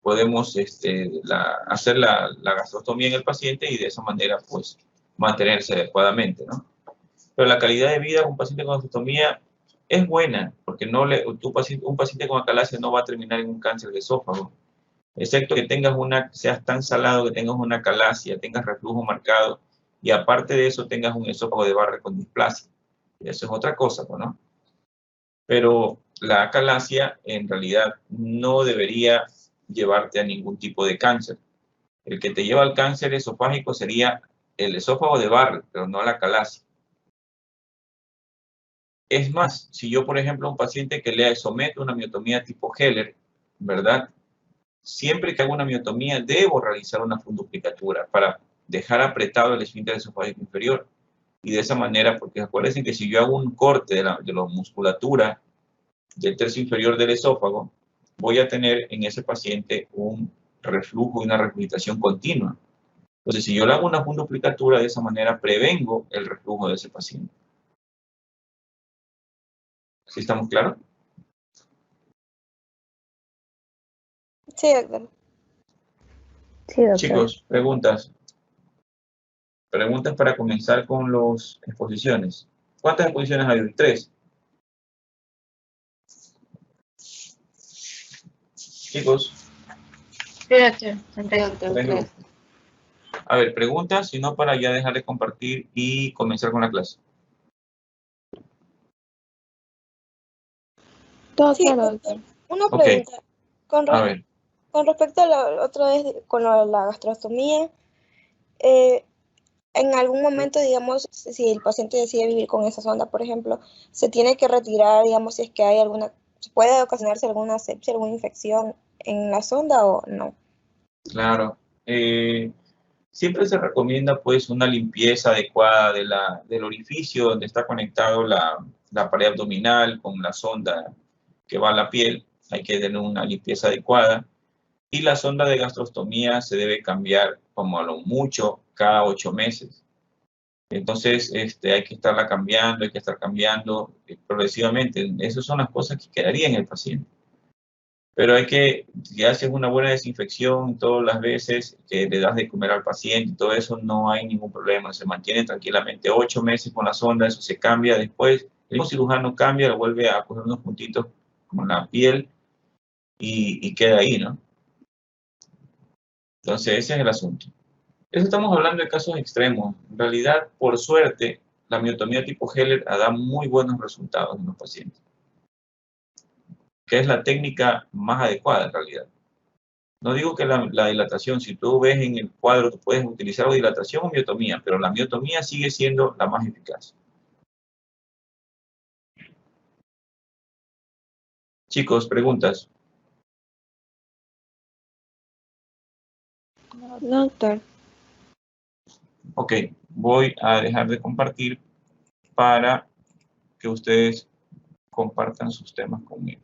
podemos hacer la gastrostomía en el paciente y de esa manera pues mantenerse adecuadamente, ¿no? Pero la calidad de vida de un paciente con gastrostomía es buena, porque un paciente con acalasia no va a terminar en un cáncer de esófago, excepto que seas tan salado que tengas una acalasia, tengas reflujo marcado y aparte de eso tengas un esófago de Barrett con displasia. Eso es otra cosa, ¿no? Pero la acalasia en realidad no debería llevarte a ningún tipo de cáncer. El que te lleva al cáncer esofágico sería el esófago de Barrett, pero no la acalasia. Es más, si yo, por ejemplo, a un paciente que le someto una miotomía tipo Heller, ¿verdad? Siempre que hago una miotomía, debo realizar una funduplicatura para dejar apretado el esfínter esofágico inferior. Y de esa manera, porque acuérdense que si yo hago un corte de la musculatura del tercio inferior del esófago, voy a tener en ese paciente un reflujo y una regurgitación continua. Entonces, si yo le hago una funduplicatura, de esa manera prevengo el reflujo de ese paciente. ¿Sí estamos claros? Sí, doctor. Sí, doctor. Chicos, preguntas. Preguntas para comenzar con las exposiciones. ¿Cuántas exposiciones hay hoy? 3. Chicos. Sí, doctor. A ver, preguntas, si no, para ya dejar de compartir y comenzar con la clase. Sí, doctor. Una pregunta. Con respecto a la otra vez, con la gastrostomía, en algún momento, digamos, si el paciente decide vivir con esa sonda, por ejemplo, se tiene que retirar, digamos, si es que hay puede ocasionarse alguna sepsia, alguna infección en la sonda o no. Claro. Siempre se recomienda, pues, una limpieza adecuada del orificio donde está conectado la pared abdominal con la sonda que va a la piel. Hay que tener una limpieza adecuada. Y la sonda de gastrostomía se debe cambiar como a lo mucho cada 8 meses. Entonces, hay que estarla cambiando, hay que estar cambiando progresivamente. Esas son las cosas que quedarían en el paciente. Pero si haces una buena desinfección todas las veces que le das de comer al paciente y todo eso, no hay ningún problema. Se mantiene tranquilamente 8 meses con la sonda, eso se cambia después. El mismo cirujano cambia, lo vuelve a coger unos puntitos con la piel y queda ahí, ¿no? Entonces, ese es el asunto. Eso estamos hablando de casos extremos. En realidad, por suerte, la miotomía tipo Heller da muy buenos resultados en los pacientes, que es la técnica más adecuada en realidad. No digo que la dilatación, si tú ves en el cuadro, tú puedes utilizar dilatación o miotomía, pero la miotomía sigue siendo la más eficaz. Chicos, preguntas. No, doctor. Ok, voy a dejar de compartir para que ustedes compartan sus temas conmigo.